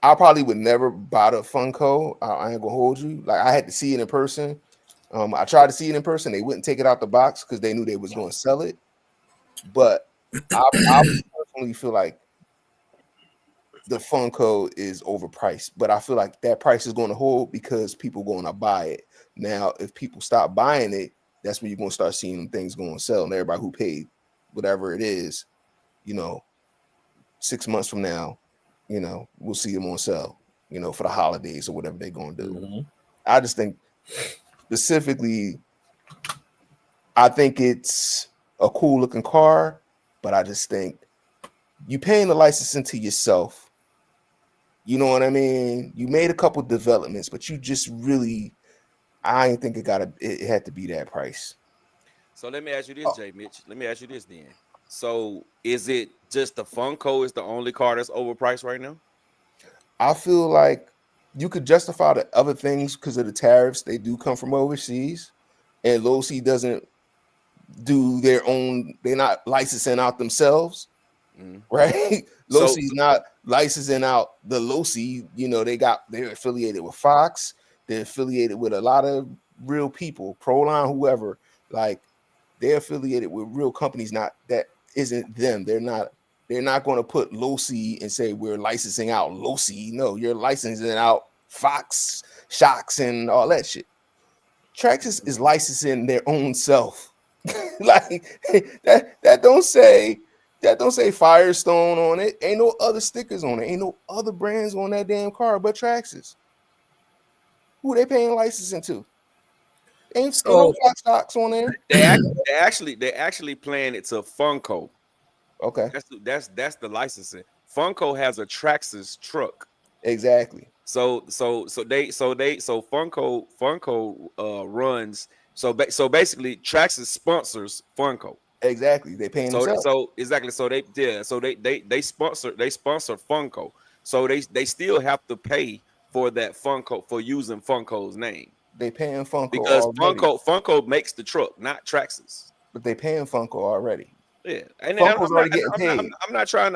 I probably would never buy the Funko. I ain't gonna hold you. Like I had to see it in person. I tried to see it in person. They wouldn't take it out the box because they knew they was going to sell it. But I personally feel like the Funko is overpriced. But I feel like that price is going to hold because people going to buy it. Now, if people stop buying it, that's when you're going to start seeing things going to sell. And everybody who paid whatever it is, 6 months from now, we'll see them on sale, for the holidays or whatever they're going to do. Mm-hmm. I just think specifically, I think it's a cool looking car, but I just think you paying the licensing to yourself. You know what I mean? You made a couple developments, but you just really, I didn't think it had to be that price. So let me ask you this, Jay Mitch. Let me ask you this then. So is it just the Funko is the only car that's overpriced right now? I feel like you could justify the other things because of the tariffs. They do come from overseas, and Losi doesn't do their own. They're not licensing out themselves, right? Losi's not licensing out the Losi. They're affiliated with Fox. They're affiliated with a lot of real people, Proline, whoever. Like they're affiliated with real companies. Not that isn't them. They're not going to put Losi and say we're licensing out Losi. No, you're licensing out Fox, Shocks, and all that shit. Traxxas is licensing their own self. Like that don't say Firestone on it. Ain't no other stickers on it. Ain't no other brands on that damn car but Traxxas. Who they paying licensing to? Ain't no Fox stocks on there. They actually playing it to Funko. Okay, that's the licensing. Funko has a Traxxas truck. Exactly. So Funko runs. So basically, Traxxas sponsors Funko. Exactly. They paying themselves. So exactly. So they sponsor Funko. So they still have to pay for that Funko for using Funko's name. They paying Funko because already. Funko makes the truck, not Traxxas. But they paying Funko already. Yeah, and Funko's already getting paid. I'm not trying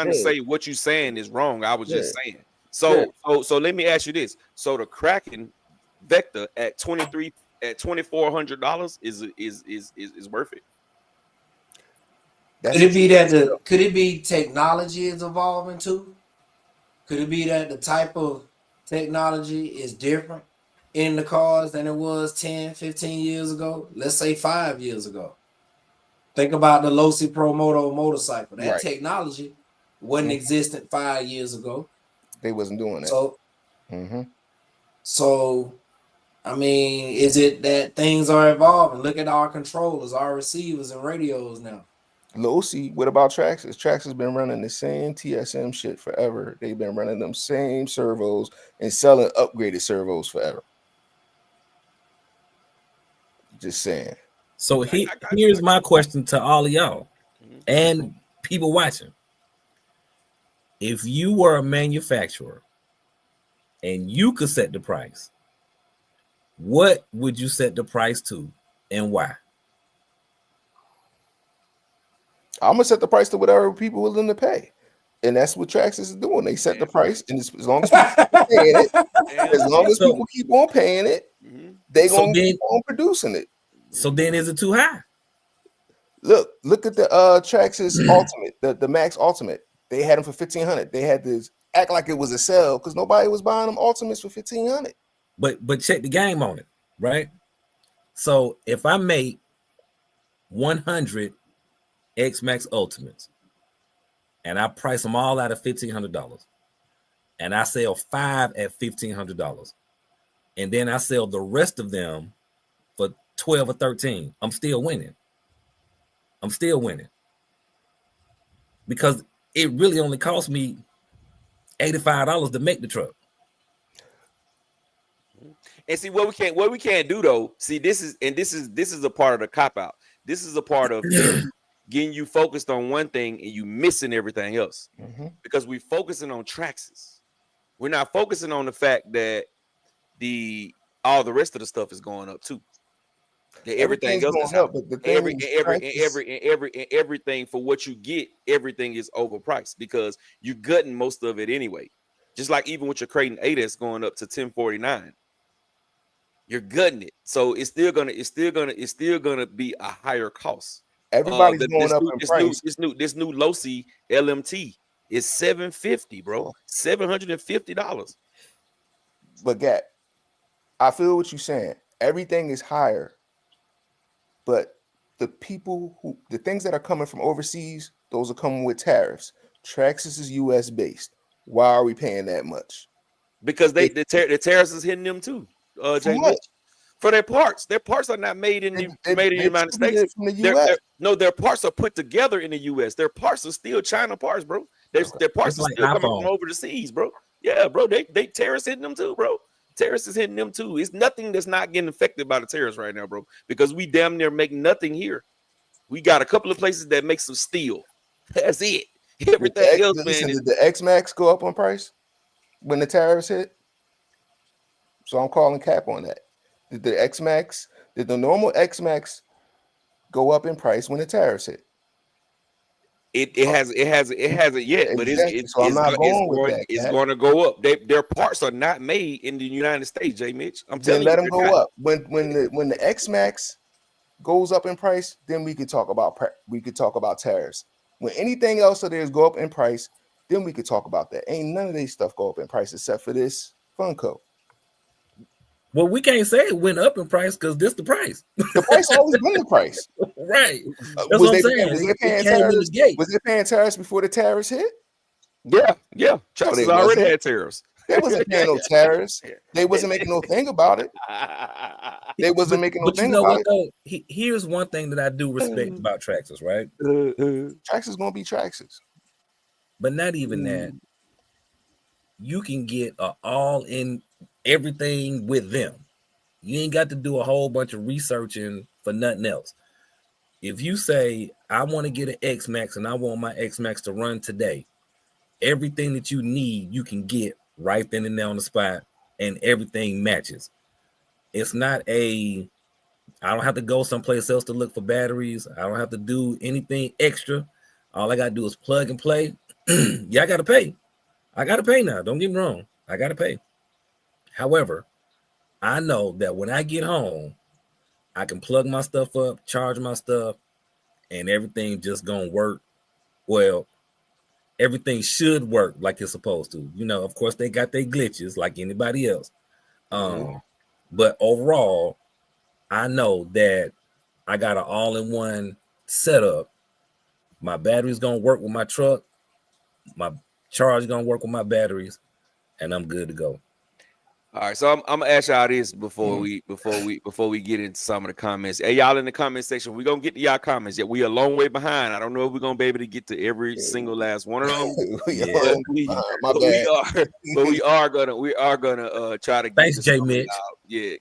to say what you're saying is wrong. I was just saying. So let me ask you this. So the Kraken Vector at $2,400 is worth it. Could it be technology is evolving too? Could it be that the type of technology is different in the cars than it was 10, 15 years ago? Let's say 5 years ago. Think about the Losi Pro Moto motorcycle. That technology wasn't existent 5 years ago. They wasn't doing that. So, I mean, is it that things are evolving? Look at our controllers, our receivers, and radios now. Losi, what about Traxxas? Traxxas been running the same TSM shit forever. They've been running them same servos and selling upgraded servos forever. Just saying. So here's my question to all of y'all and people watching. If you were a manufacturer and you could set the price, what would you set the price to and why? I'm gonna set the price to whatever people are willing to pay, and that's what Traxxas is doing. They set the price, and as long as people keep paying it, people keep on paying it, they gonna keep on producing it. So then, is it too high? Look at the Traxxas Ultimate, the Max Ultimate. They had them for $1,500. They had to act like it was a sale because nobody was buying them Ultimates for $1,500. But check the game on it, right? So if I make 100 X Max Ultimates and I price them all out of $1,500, and I sell 5 at $1,500, and then I sell the rest of them for 12 or 13, I'm still winning. Because it really only cost me $85 to make the truck. And see what we can't do though. See, this is a part of the cop out. This is a part of getting you focused on one thing and you missing everything else. Because we're focusing on Traxxas. We're not focusing on the fact that all the rest of the stuff is going up too. That everything else is up. Everything for what you get, everything is overpriced because you're gutting most of it anyway. Just like even with your Creighton 8 that's going up to 1049. You're gutting it. So it's still gonna be a higher cost. Everybody's going up in price. This new Losi LMT is $750, bro. $750. But Gat, I feel what you're saying. Everything is higher, but the things that are coming from overseas, those are coming with tariffs. Traxxas is US based. Why are we paying that much? Because the tariffs is hitting them too. Jay Mitch. For their parts. Their parts are not made in the United States. From the US. Their parts are put together in the US. Their parts are still China parts, bro. Their parts are still coming from over the seas, bro. Yeah, bro. They tariffs hitting them too, bro. Tariffs is hitting them too. It's nothing that's not getting affected by the tariffs right now, bro. Because we damn near make nothing here. We got a couple of places that make some steel. That's it. Everything else, man. Did the X-Max go up on price when the tariffs hit? So I'm calling cap on that. Did the normal X-Max go up in price when the tariffs hit? It hasn't yet, but it's going to go up. Their parts are not made in the United States, Jay Mitch. I'm telling you, let them go up. When the X-Max goes up in price, then we could talk about tariffs. When anything else of theirs go up in price, then we could talk about that. Ain't none of these stuff go up in price except for this Funko. Well, we can't say it went up in price because this the price. The price always been the price. Right. That's what I'm saying. Was they paying tariffs before the tariffs hit? Yeah. Traxxas already had tariffs. They wasn't paying no tariffs. They wasn't making no thing about it. They wasn't making no thing about it. Though? Here's one thing that I do respect about Traxxas, right? Traxxas gonna be Traxxas. But not even that. You can get all in everything with them. You ain't got to do a whole bunch of researching for nothing else. If you say, I want to get an X-Max and I want my X-Max to run today, everything that you need, you can get right then and there on the spot, and everything matches. It's not I don't have to go someplace else to look for batteries. I don't have to do anything extra. All I got to do is plug and play. Yeah, I got to pay. I got to pay now. Don't get me wrong. I got to pay. However, I know that when I get home, I can plug my stuff up, charge my stuff, and everything just gonna work. Well, everything should work like it's supposed to. You know, of course, they got their glitches like anybody else. But overall, I know that I got an all-in-one setup. My battery's gonna work with my truck. My charge is gonna work with my batteries, and I'm good to go. All right, so I'm gonna ask y'all this before we get into some of the comments. Hey, y'all in the comment section, we're gonna get to y'all comments. Yeah, we a long way behind. I don't know if we're gonna be able to get to every single last one of them. We are gonna try to get Thanks, to Jay some Mitch.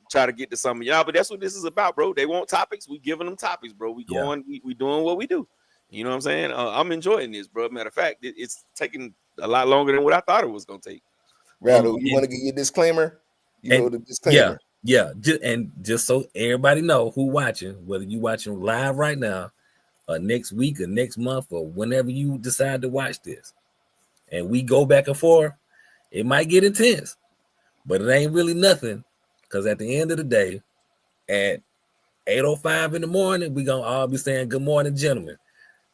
try to get to some of y'all. But that's what this is about, bro. They want topics, we giving them topics, bro. We doing what we do. You know what I'm saying? I'm enjoying this, bro. Matter of fact, it's taking a lot longer than what I thought it was gonna take. Rado, you want to get your disclaimer? You know the disclaimer. Yeah. Just so everybody know who watching, whether you watching live right now, or next week, or next month, or whenever you decide to watch this, and we go back and forth, it might get intense, but it ain't really nothing, because at the end of the day, at 8:05 in the morning, we gonna all be saying good morning, gentlemen.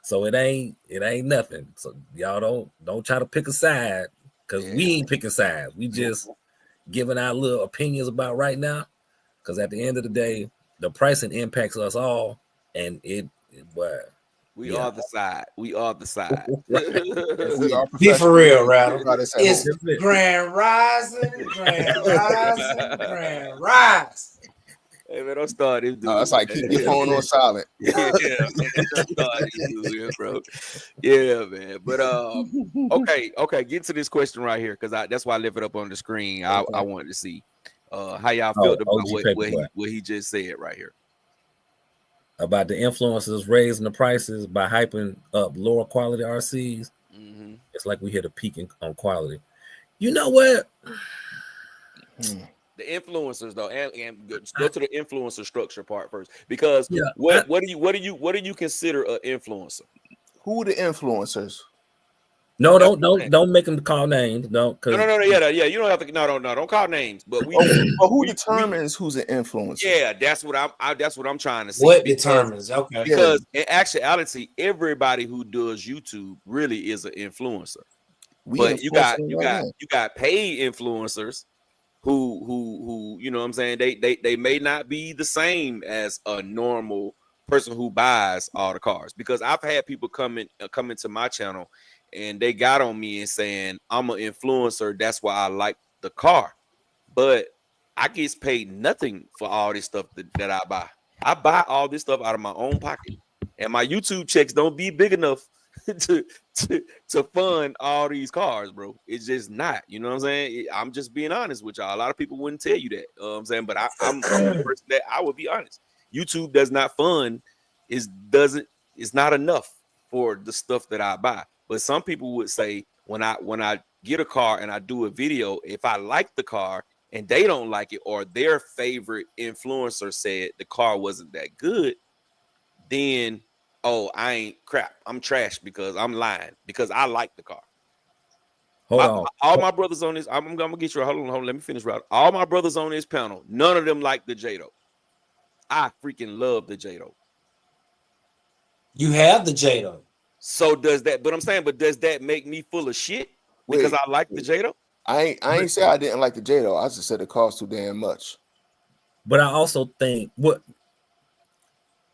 So it ain't nothing. So y'all don't try to pick a side. Because we ain't picking sides. We just giving our little opinions about right now. Because at the end of the day, the pricing impacts us all. And we are the side. We are the side. Be for real, Rattle. It's Grand Rising, Grand Rise. Hey man, don't start this dude. It's like keep your phone on silent. Don't start this dude, bro. Yeah, man. But okay. Get to this question right here, because that's why I left it up on the screen. I wanted to see how y'all felt about what he just said right here. About the influencers raising the prices by hyping up lower quality RCs. Mm-hmm. It's like we hit a peak on quality. You know what? The influencers though, and go to the influencer structure part first, because what do you consider an influencer? Who are the influencers? No, That's what I'm saying. don't make them call names. Don't, No, because yeah. You don't have to. No, don't call names. But we. But who we- determines who's an influencer? Yeah, that's what that's what I'm trying to see. What because- determines? Okay. Because in actuality, everybody who does YouTube really is an influencer. We But you got influencing right now. you got paid influencers who you know what I'm saying, they may not be the same as a normal person who buys all the cars, because I've had people come into my channel and they got on me and saying I'm an influencer, that's why I like the car, but I get paid nothing for all this stuff that I buy. I buy all this stuff out of my own pocket, and my YouTube checks don't be big enough to fund all these cars, bro. It's just not. You know what I'm saying? I'm just being honest with y'all. A lot of people wouldn't tell you that. You know what I'm saying? But I'm the person that I would be honest. YouTube does not fund. It's not enough for the stuff that I buy. But some people would say when I get a car and I do a video, if I like the car and they don't like it, or their favorite influencer said the car wasn't that good, then I ain't crap. I'm trash because I'm lying because I like the car. hold on. All my brothers on this, I'm gonna get you. Hold on. Let me finish. Right. All my brothers on this panel, none of them like the Jado. I freaking love the Jado. You have the Jado. So does that? But I'm saying, does that make me full of shit because I like the Jado? I ain't say I didn't like the Jado. I just said it cost too damn much. But I also think let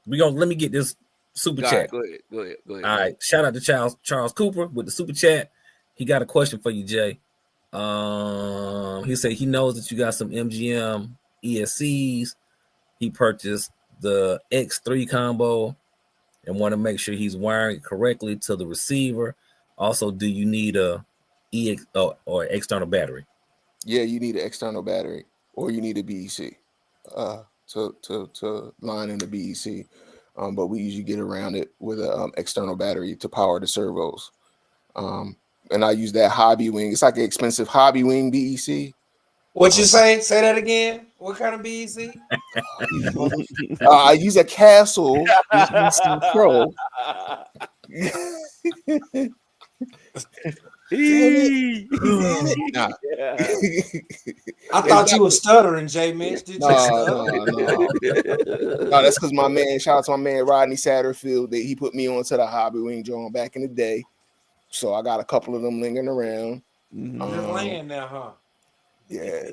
me get this super chat. Go ahead. All right. Shout out to Charles Cooper with the super chat. He got a question for you, Jay. He said he knows that you got some MGM ESCs. He purchased the X3 combo and want to make sure he's wiring it correctly to the receiver. Also, do you need a EX or external battery? Yeah, you need an external battery, or you need a BEC to line in the BEC. But we usually get around it with an external battery to power the servos. And I use that Hobby Wing. It's like an expensive Hobby Wing BEC. What you say? Say that again. What kind of BEC? I use a Castle BEC Pro. Nah. I thought you were stuttering, Jay Mitch. Did you stutter? No, that's because my man, shout out to my man Rodney Satterfield, that he put me onto the Hobby Wing joint back in the day. So I got a couple of them lingering around. Just laying there, huh? Yeah.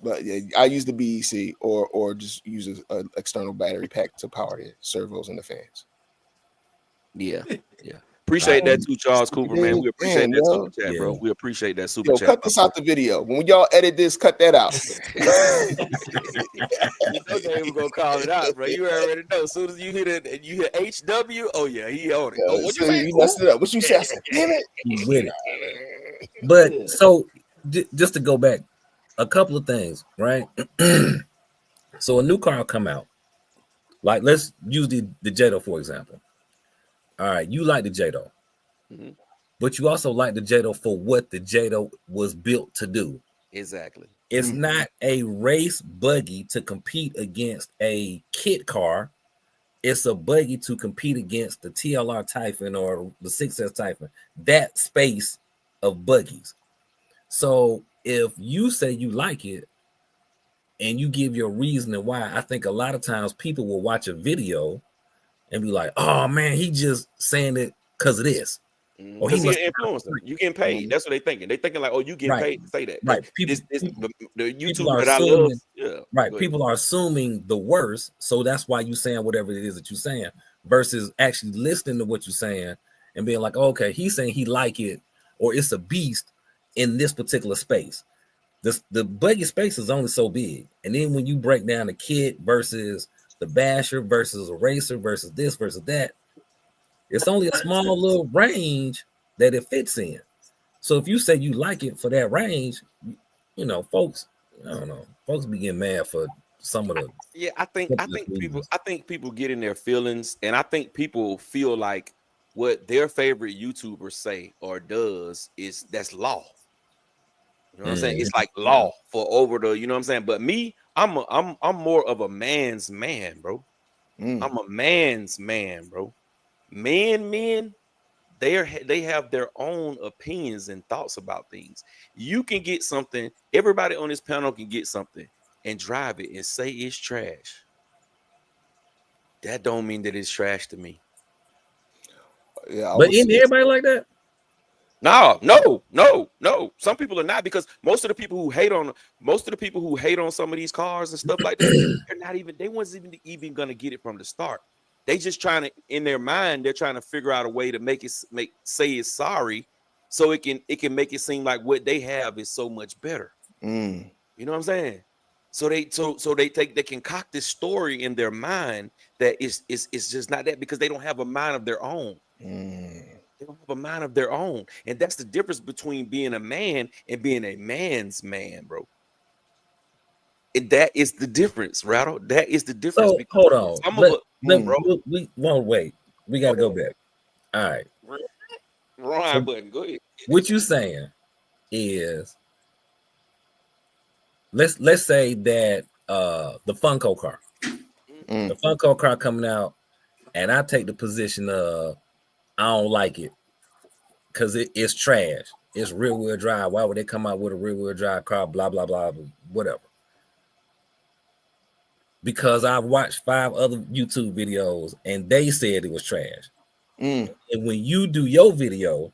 But yeah, I use the BEC or just use an external battery pack to power the servos and the fans. Yeah. Appreciate that too, Charles Cooper, man. We appreciate that super chat, bro. We appreciate that super chat. Cut this out the video. When y'all edit this, cut that out. Okay, we're gonna call it out, bro. You already know. As soon as you hit it and you hit HW, oh yeah, he on it. What you say? You messed it up. What you say? I said, damn it. He's with it. But so just to go back, a couple of things, right? So a new car will come out. Like let's use the Jado for example. All right, you like the Jado, but you also like the Jado for what the Jado was built to do. Exactly. It's not a race buggy to compete against a kit car. It's a buggy to compete against the TLR Typhon or the 6S Typhon, that space of buggies. So if you say you like it and you give your reasoning why, I think a lot of times people will watch a video and be like, oh man, he just saying it because of this. Or he's an influencer. You getting paid. That's what they thinking. They thinking like, oh, you getting paid to say that. Right. People, the YouTuber that I love. Yeah. Right. People are assuming the worst. So that's why you saying whatever it is that you're saying versus actually listening to what you're saying and being like, okay, he's saying he like it or it's a beast in this particular space. The buggy space is only so big. And then when you break down the kit versus the basher versus a racer versus this versus that, it's only a small little range that it fits in. So if you say you like it for that range, you know, folks, I don't know, folks be getting mad for some of the. Yeah, I think people get in their feelings, and I think people feel like what their favorite YouTuber say or does that's law. You know what I'm saying? It's like law for over the, you know what I'm saying? But me, I'm more of a man's man, bro. I'm a man's man, bro. Men they have their own opinions and thoughts about things. You can get something, everybody on this panel can get something and drive it and say it's trash. That don't mean that it's trash to me. Yeah, I But was isn't everybody like that? No. Some people are not, because most of the people who hate on some of these cars and stuff like that, they're not even, they wasn't even gonna get it from the start. They just trying to, in their mind, they're trying to figure out a way to say it's sorry, so it can make it seem like what they have is so much better. Mm. You know what I'm saying? So they concoct this story in their mind that it's just not that, because they don't have a mind of their own. They don't have a mind of their own. And that's the difference between being a man and being a man's man, bro. And that is the difference, Rattle. That is the difference. So hold on. We won't wait. We gotta go back. All right. Wrong button. Go ahead. What you saying is, let's say that the Funko car. The Funko car coming out, and I take the position of I don't like it because it's trash. It's rear wheel drive. Why would they come out with a rear wheel drive car? Blah blah blah, whatever. Because I've watched 5 other YouTube videos and they said it was trash. And when you do your video,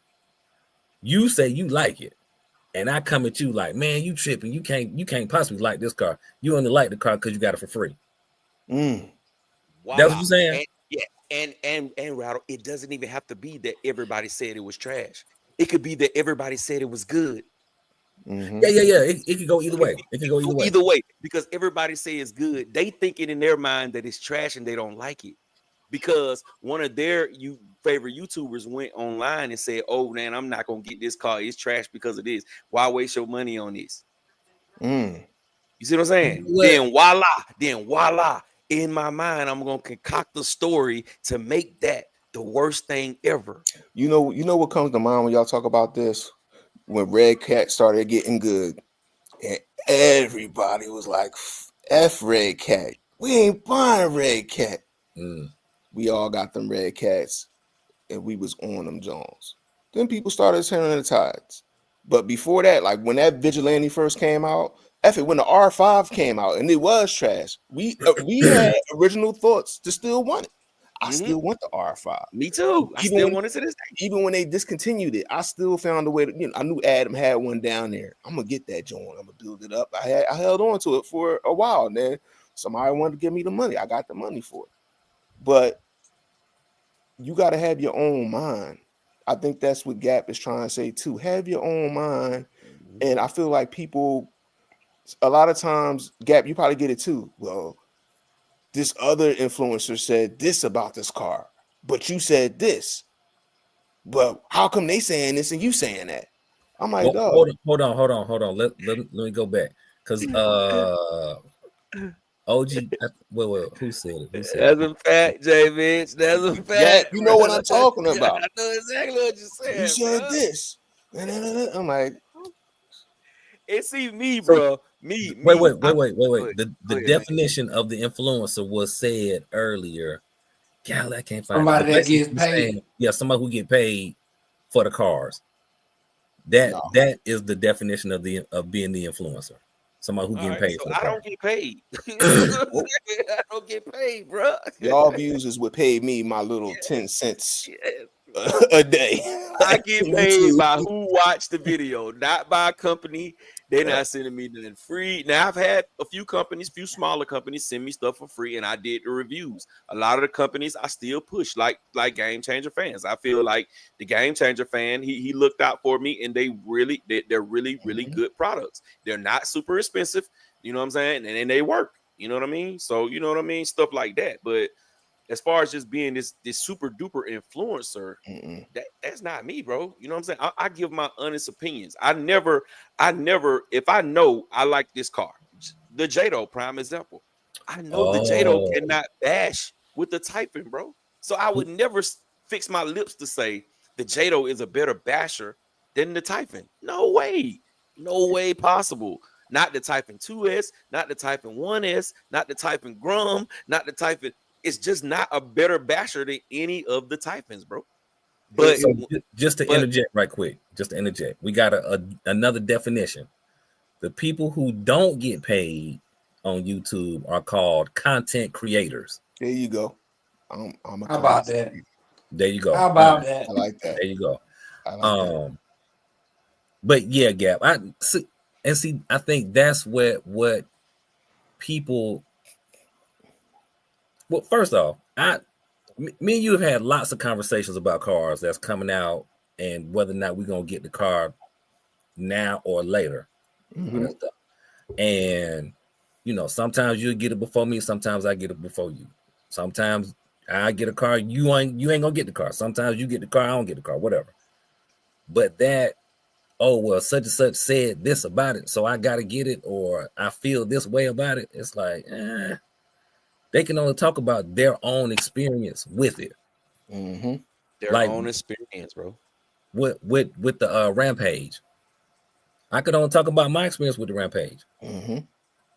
you say you like it, and I come at you like, man, you tripping. You can't possibly like this car. You only like the car because you got it for free. Wow. That's what you're saying. And Rattle, it doesn't even have to be that everybody said it was trash. It could be that everybody said it was good. Yeah. It could go either way. It could go either way. Because everybody say it's good. They think it in their mind that it's trash and they don't like it. Because one of their favorite YouTubers went online and said, "Oh man, I'm not gonna get this car. It's trash because of this. Why waste your money on this?" You see what I'm saying? Then voila. In my mind, I'm gonna concoct a story to make that the worst thing ever. You know what comes to mind when y'all talk about this? When Red Cat started getting good, and everybody was like, F Red Cat. We ain't buying Red Cat. We all got them Red Cats, and we was on them Jones. Then people started turning the tides. But before that, like when that Vigilante first came out, when the R5 came out and it was trash, we had original thoughts to still want it. I still want the R5. Me too. I still want it to this day. Even when they discontinued it, I still found a way to, I knew Adam had one down there. I'm gonna get that joint. I'm gonna build it up. I held on to it for a while. And then somebody wanted to give me the money. I got the money for it. But you got to have your own mind. I think that's what Gap is trying to say too. Have your own mind. And I feel like people, a lot of times, Gap, you probably get it too. Well, this other influencer said this about this car, but you said this. But how come they saying this and you saying that? I'm like, hold on. Let me go back. Because OG, well, who said it? That's a fact, J. Vince. That's a fact. Yeah, you know what I'm talking about. I know exactly what you said. You said this. I'm like, and see me, bro. Me. Wait. The definition of the influencer was said earlier. Golly, I can't find somebody that gets paid. Yeah, somebody who get paid for the cars. That is the definition of being the influencer. Somebody who getting paid for the car. I don't get paid. I don't get paid, bro. Y'all viewers would pay me my little 10 cents a day. I get paid by who watched the video, not by a company. They're not sending me nothing free. Now I've had a few smaller companies send me stuff for free, and I did the reviews. A lot of the companies I still push, like Game Changer Fans. I feel like the Game Changer fan, he looked out for me, and they're really good products. They're not super expensive, you know what I'm saying, and they work. You know what I mean? So you know what I mean, stuff like that. But as far as just being this super duper influencer, that's not me, bro. You know what I'm saying? I give my honest opinions. I never, if I know I like this car, the Jado prime example. I know the Jado cannot bash with the Typhon, bro. So I would never fix my lips to say the Jado is a better basher than the Typhon. No way possible. Not the Typhon 2S, not the Typhon 1S, not the Typhon Grum, not the Typhon. It's just not a better basher than any of the Typhons, bro. But So just to but- interject right quick, we got another definition. The people who don't get paid on YouTube are called content creators. There you go. I'm a How about content that? There you go. How about that? I like that. There you go. I like that. But yeah, Gap. I think that's what people. Well, first off, me and you have had lots of conversations about cars that's coming out and whether or not we're gonna get the car now or later. Mhm. And you know, sometimes you'll get it before me, sometimes I get it before you. Sometimes I get a car, you ain't gonna get the car. Sometimes you get the car, I don't get the car, whatever. But that, oh well, such and such said this about it, so I gotta get it, or I feel this way about it. It's like, they can only talk about their own experience with it. Mm-hmm. Their Like- own experience, bro. With the Rampage. I could only talk about my experience with the Rampage. Mm-hmm.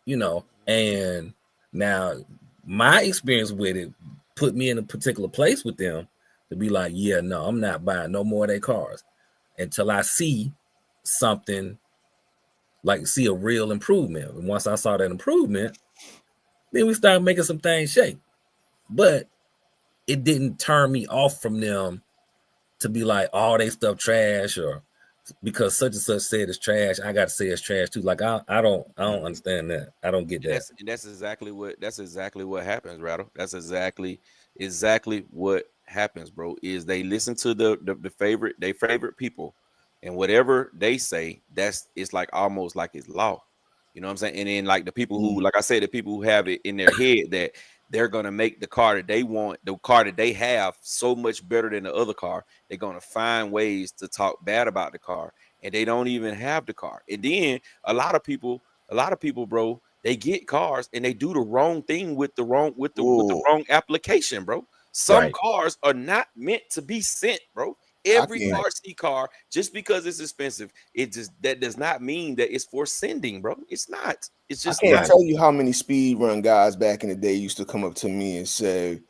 You know, and now my experience with it put me in a particular place with them to be like, yeah, no, I'm not buying no more of their cars until I see something, like see a real improvement. And once I saw that improvement, then we started making some things shake. But it didn't turn me off from them to be like, all they stuff trash, or because such and such said it's trash, I got to say it's trash too. Like I don't understand that. I don't get that. That's exactly what happens, Rattle. That's exactly what happens, bro. Is they listen to their favorite people, and whatever they say, it's like almost like it's law. You know what I'm saying? And then like the people who, like I said, the people who have it in their head that they're gonna make the car that they want, the car that they have, so much better than the other car. They're gonna find ways to talk bad about the car, and they don't even have the car. And then a lot of people, bro, they get cars and they do the wrong thing with the wrong wrong application, bro. Some Right. cars are not meant to be sent, bro. Every RC car, just because it's expensive, that does not mean that it's for sending, bro. It's not. It's just I can't not. tell you how many speed run guys back in the day used to come up to me and say,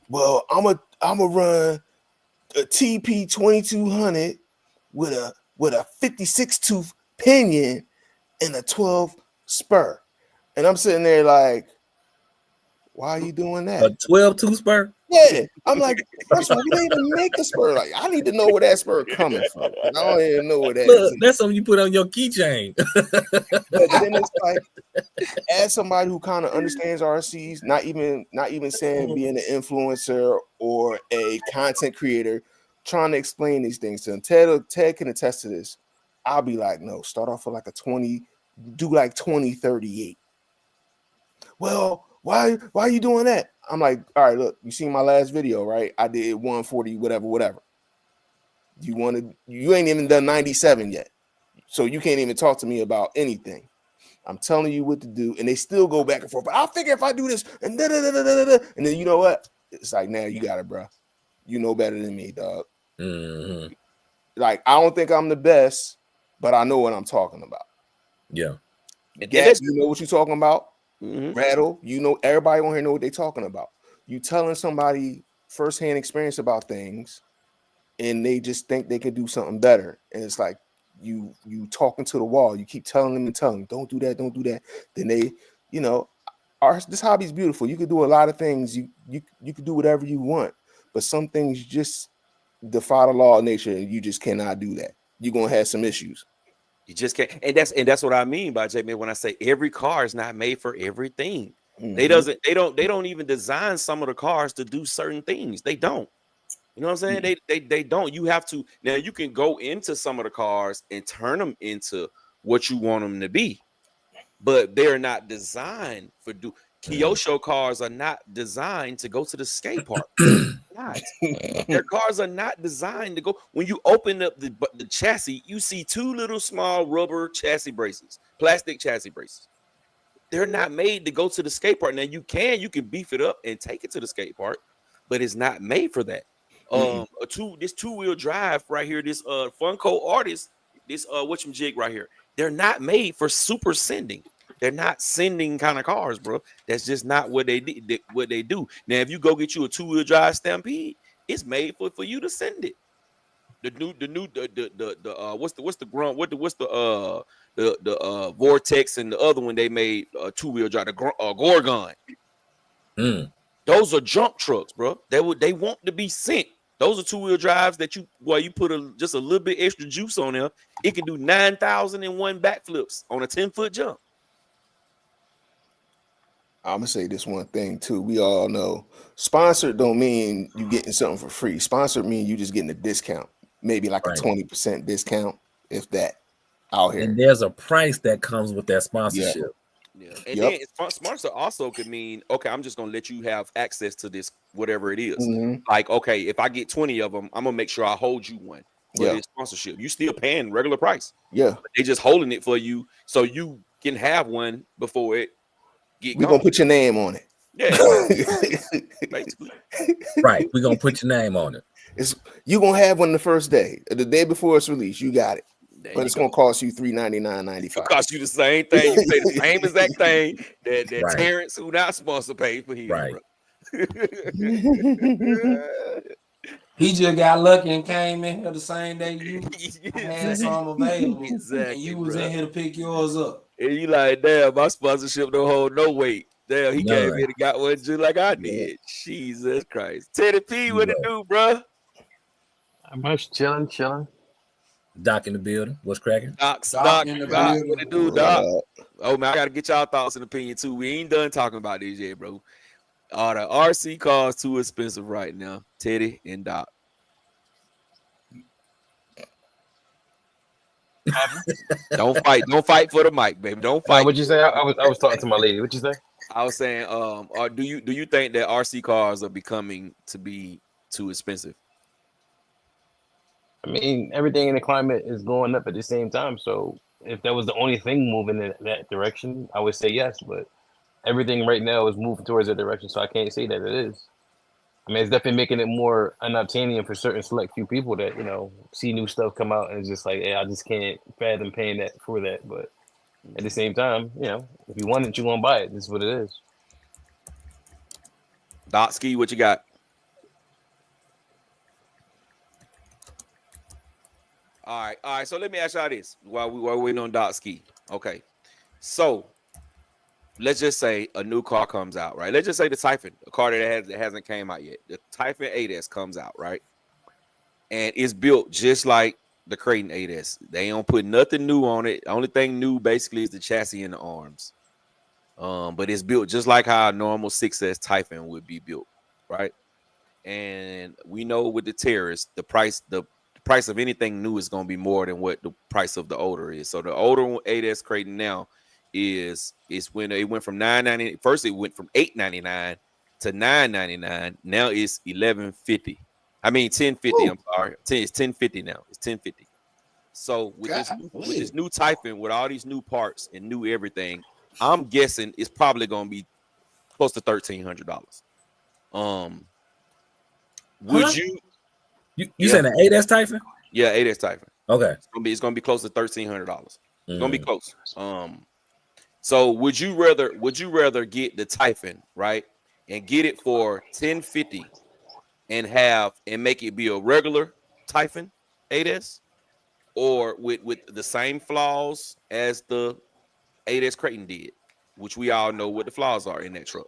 "Well, I'm a run a TP 2200 with a 56 tooth pinion and a 12 spur," and I'm sitting there like, "Why are you doing A that?" 12-2 spur? Yeah, I'm like, first of all, we don't even make a spur. Like, I need to know where that spur coming from. I don't even know where that Look, is. that's something you put on your keychain. But then it's like, as somebody who kind of understands RCs, not even saying being an influencer or a content creator, trying to explain these things to them. Ted can attest to this. I'll be like, no, start off with like a 20, do like 2038. Well, why are you doing that? I'm like, all right, look, you seen my last video, right? I did 140, whatever. You ain't even done 97 yet. So you can't even talk to me about anything. I'm telling you what to do, and they still go back and forth. But I'll figure if I do this, and and then you know what? It's like, now you got it, bro. You know better than me, dog. Mm-hmm. Like, I don't think I'm the best, but I know what I'm talking about. Yeah. Gap, you know what you're talking about. Mhm. Rattle, you know, everybody on here know what they're talking about. You telling somebody firsthand experience about things, and they just think they can do something better, and it's like you talking to the wall. You keep telling them, don't do that. Then they, you know, this hobby is beautiful. You can do a lot of things. You can do whatever you want, but some things just defy the law of nature, and you just cannot do that. You're gonna have some issues. You just can't, and that's what I mean by J-Man when I say every car is not made for everything. They don't even design some of the cars to do certain things. They don't. You know what I'm saying? They don't. You have to. Now you can go into some of the cars and turn them into what you want them to be, but they're not designed for Kyosho cars are not designed to go to the skate park. Not. Their cars are not designed to go. When you open up the chassis, you see two little small rubber chassis braces, plastic chassis braces. They're not made to go to the skate park. Now you can beef it up and take it to the skate park, but it's not made for that. This two-wheel drive right here, this Funko Artist, this whatchamajig right here, they're not made for super sending. They're not sending kind of cars, bro. That's just not what they do. Now, if you go get you a two-wheel drive Stampede, it's made for you to send it. what's the grunt? What's the Vortex and the other one they made 2-wheel drive, the Gorgon. Those are jump trucks, bro. They want to be sent. Those are 2-wheel drives that you put just a little bit extra juice on there. It can do 9,001 backflips on a 10-foot jump. I'm gonna say this one thing too. We all know sponsored don't mean you getting something for free. Sponsored mean you just getting a discount, maybe like a 20% discount, if that. Out here, and there's a price that comes with that sponsorship. Yeah, and then sponsor also could mean, okay, I'm just gonna let you have access to this, whatever it is. Like, okay, if I get 20 of them, I'm gonna make sure I hold you one for this sponsorship. You still paying regular price. Yeah, but they just holding it for you so you can have one before it. We're gonna put your name on it. Yeah, basically. Right. We're gonna put your name on it. You're gonna have one the first day. The day before it's released, you got it. But it's gonna cost you $399.95. It'll cost you the same thing. You pay the same exact thing that Terrence, who not sponsored, paid for his. Right. He just got lucky and came in here the same day you had some available. Exactly, and you was in here to pick yours up. And you like, damn, my sponsorship don't hold no weight. Damn, he came in and got one just like I did. Jesus Christ. Teddy P, what it do, bro? I'm much chilling. Doc in the building. What's cracking? Doc, what it do, Doc? Oh man, I gotta get y'all thoughts and opinion too. We ain't done talking about this yet, bro. Are the RC cars too expensive right now? Teddy and Doc. Don't fight for the mic, baby. Don't fight. What'd you say? I was talking to my lady. What'd you say? I was saying, or do you think that RC cars are becoming to be too expensive? I mean, everything in the climate is going up at the same time. So if that was the only thing moving in that direction, I would say yes. But everything right now is moving towards that direction, so I can't say that it is. I mean, it's definitely making it more unobtainium for certain select few people that, you know, see new stuff come out and it's just like, hey, I just can't fathom paying that for that. But at the same time, you know, if you want it, you're gonna buy it. This is what it is. Doc Ski, what you got? All right. So let me ask y'all this while we're waiting on Doc Ski. Okay. So let's just say a new car comes out, right? Let's just say the Typhon, a car that hasn't came out yet. The Typhon 8S comes out, right? And it's built just like the Kraton 8S. They don't put nothing new on it. The only thing new basically is the chassis and the arms. But it's built just like how a normal 6S Typhon would be built, right? And we know with the Terrace, the price of anything new is going to be more than what the price of the older is. So the older 8S Kraton now is when it went from $9.99. First it went from $8.99 to $9.99. Now it's $11.50. I mean $10.50. I'm sorry. It's $10.50 now. It's $10.50. So with this new Typhon, with all these new parts and new everything, I'm guessing it's probably going to be close to $1,300. Would you saying an 8S Typhon? Yeah, 8S Typhon. Okay. It's gonna be close to $1,300. It's gonna be close. So would you rather get the Typhon, right, and get it for $10.50 and make it be a regular Typhon 8S, or with the same flaws as the 8S Kraton did, which we all know what the flaws are in that truck?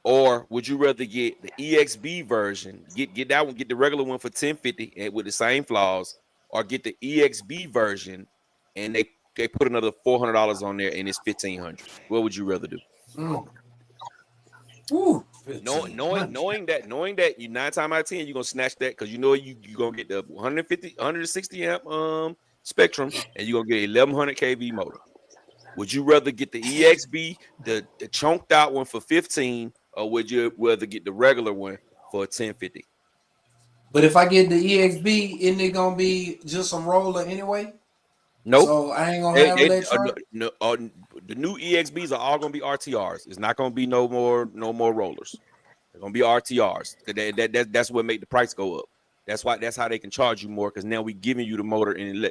Or would you rather get the EXB version, get that one, get the regular one for $10.50 and with the same flaws, or get the EXB version and they put another $400 on there and it's $1,500? What would you rather do? Knowing that you 9 times out of 10 you're gonna snatch that because you know you're gonna get the 160 amp Spectrum and you're gonna get 1100 kV motor. Would you rather get the EXB, the chunked out one for $15, or would you rather get the regular one for $10.50? But if I get the EXB, isn't it gonna be just some roller anyway? Nope. So I ain't gonna have electronic. The new EXBs are all gonna be RTRs. It's not gonna be no more rollers. They're gonna be RTRs. That's what make the price go up. That's how they can charge you more, because now we giving you the motor in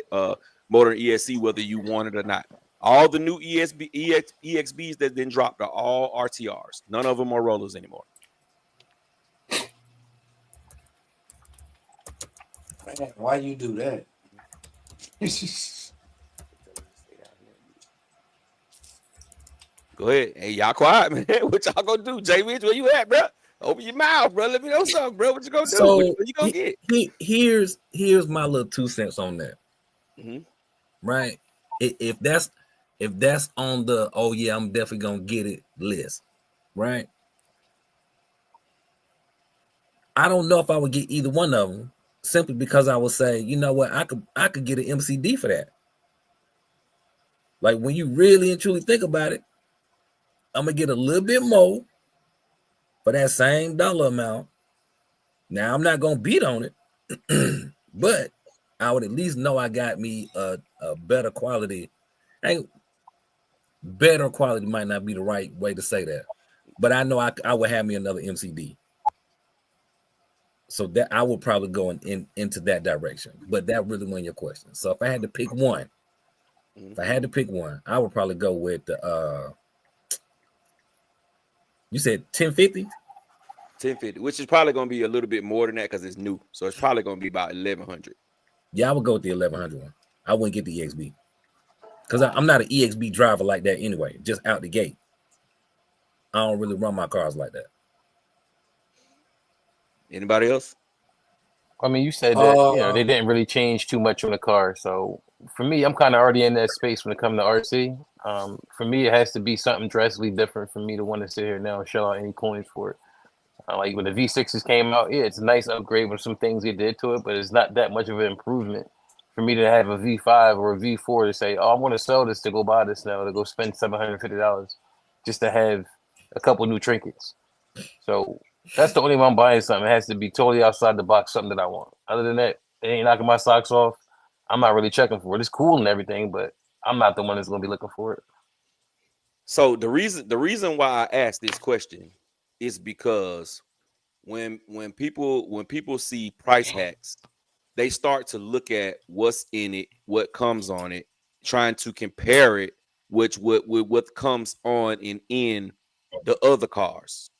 ESC whether you want it or not. All the new EXBs that been dropped are all RTRs. None of them are rollers anymore. Man, why you do that? Go ahead. Hey, y'all quiet, man. What y'all gonna do? Jay Rich, where you at, bro? Open your mouth, bro. Let me know something, bro. What you gonna do? So What you gonna get? here's my little 2 cents on that. Right? If that's on the oh yeah, I'm definitely gonna get it list, right? I don't know if I would get either one of them simply because I would say, you know what, I could get an MCD for that. Like when you really and truly think about it, I'm gonna get a little bit more for that same dollar amount. Now I'm not gonna beat on it, but I would at least know I got me a better quality. Better quality might not be the right way to say that, but I know I would have me another MCD. So that I would probably go into that direction. But that really wasn't your question. So if I had to pick one, I would probably go with the you said 1050? 1050, which is probably gonna be a little bit more than that because it's new. So it's probably gonna be about 1100. Yeah, I would go with the 1100 one. I wouldn't get the EXB. Because I'm not an EXB driver like that anyway, just out the gate. I don't really run my cars like that. Anybody else? I mean, you said that they didn't really change too much on the car. So for me, I'm kind of already in that space when it comes to RC. For me, it has to be something drastically different for me to want to sit here now and shell out any coins for it. Like when the V6s came out, yeah, it's a nice upgrade with some things they did to it, but it's not that much of an improvement for me to have a V5 or a V4 to say, oh, I want to sell this to go buy this now, to go spend $750 just to have a couple new trinkets. So that's the only way I'm buying something. It has to be totally outside the box, something that I want. Other than that, it ain't knocking my socks off. I'm not really checking for it. It's cool and everything, but I'm not the one that's going to be looking for it. So the reason why I asked this question is because when people see price hacks, they start to look at what's in it, what comes on it, trying to compare it with what comes on and in the other cars.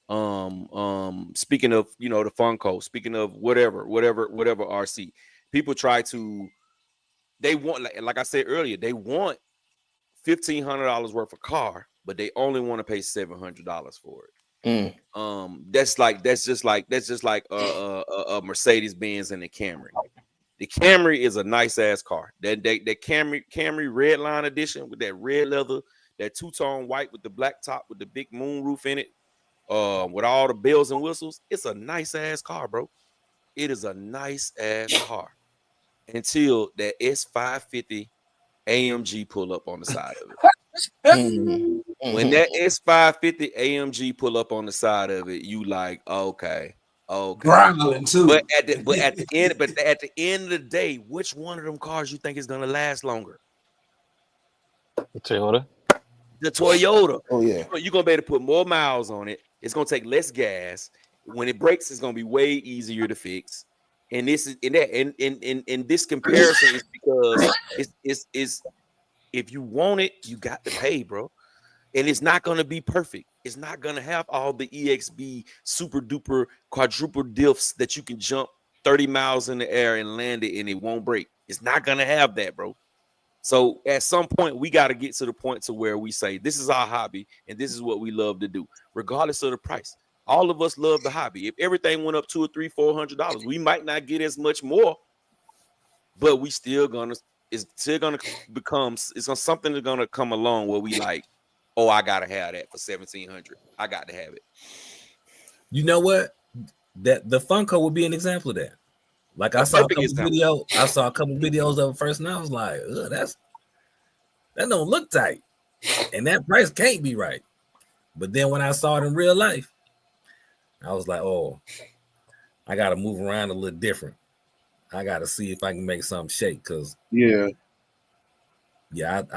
Speaking of, the Funko, speaking of whatever RC, people try to, they want, like I said earlier, they want $1,500 worth of car, but they only want to pay $700 for it. That's just like a Mercedes Benz and a Camry. The Camry is a nice ass car. That Camry red line edition with that red leather, that two-tone white with the black top with the big moon roof in it, with all the bells and whistles. It's a nice ass car, bro. It is a nice ass car until that S550 AMG pull up on the side of it. When that S550 AMG pull up on the side of it, you like, okay. Growling too. But at the end of the day, which one of them cars you think is gonna last longer? The Toyota. The Toyota. Oh yeah. You're gonna be able to put more miles on it. It's gonna take less gas. When it breaks, it's gonna be way easier to fix. And this is in this comparison is because it's if you want it, you got to pay, bro. And it's not gonna be perfect. It's not gonna have all the EXB super duper quadruple diffs that you can jump 30 miles in the air and land it and it won't break. It's not gonna have that, bro. So at some point, we got to get to the point to where we say this is our hobby and this is what we love to do, regardless of the price. All of us love the hobby. If everything went up $200 or $300, $400, we might not get as much more, but we still gonna something that's gonna come along where we like, oh, I gotta have that for $1,700. I got to have it. You know what? That the Funko would be an example of that. Like I saw a couple videos of it first, and I was like, that don't look tight, and that price can't be right. But then when I saw it in real life, I was like, oh, I got to move around a little different. I got to see if I can make something shake. Cause I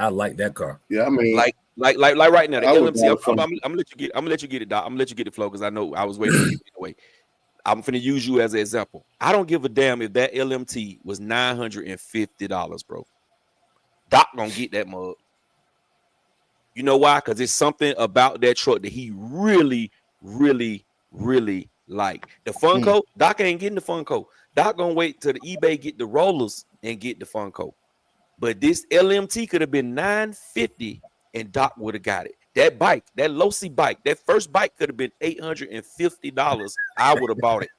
like that car. Yeah, I mean, like right now, the LMT. I'm gonna let you get it, Doc. I'm gonna let you get it, Flo, because I know I was waiting for you anyway. I'm finna use you as an example. I don't give a damn if that LMT was $950, bro. Doc gonna get that mug. You know why? Because it's something about that truck that he really, really, really Like the Funko, Doc ain't getting the Funko. Doc gonna wait till the eBay get the rollers and get the Funko. But this LMT could have been $950 and Doc would have got it. That bike, that Losi bike, that first bike could have been $850. I would have bought it.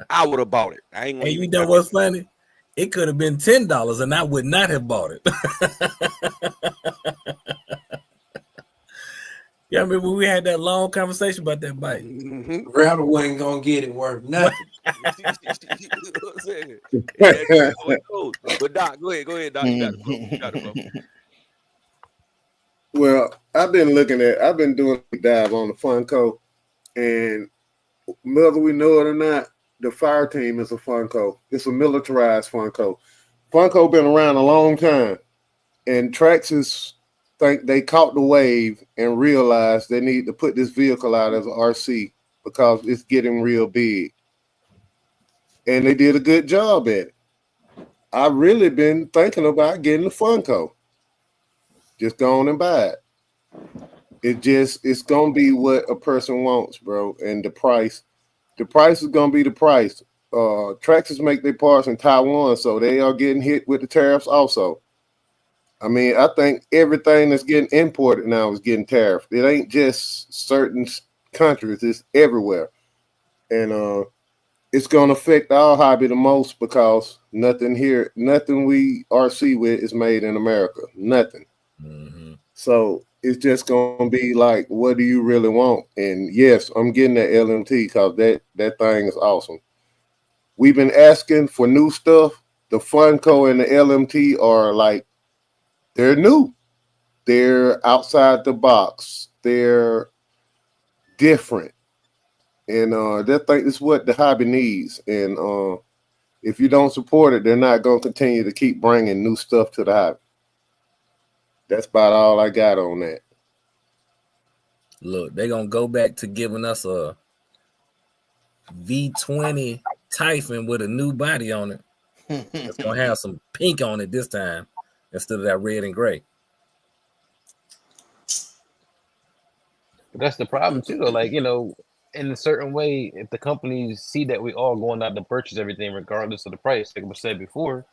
I would have bought it. I ain't And you know what's funny? It could have been $10 and I would not have bought it. Yeah, I remember when we had that long conversation about that bike. Rebel wasn't gonna get it worth nothing. But Doc, go ahead, Doc. You got it, bro. Well, I've been doing a dive on the Funko, and whether we know it or not, the fire team is a Funko. It's a militarized Funko. Funko been around a long time, and Traxxas think they caught the wave and realized they need to put this vehicle out as an RC because it's getting real big. And they did a good job at it. I've really been thinking about getting the Funko. Just go on and buy it. It's gonna be what a person wants, bro. And the price is gonna be the price. Traxxas make their parts in Taiwan, so they are getting hit with the tariffs also. I mean, I think everything that's getting imported now is getting tariffed. It ain't just certain countries, it's everywhere. And it's gonna affect our hobby the most because nothing we RC with is made in America. Nothing. Mm-hmm. So it's just gonna be like, what do you really want? And yes, I'm getting that LMT because that thing is awesome. We've been asking for new stuff. The Funko and the LMT are like, they're new. They're outside the box. They're different. And that thing is what the hobby needs. And if you don't support it, they're not going to continue to keep bringing new stuff to the hobby. That's about all I got on that. Look, they're going to go back to giving us a V20 Typhon with a new body on it. It's going to have some pink on it this time instead of that red and gray. That's the problem too, though. Like, in a certain way, if the companies see that we all going out to purchase everything regardless of the price, like I said before,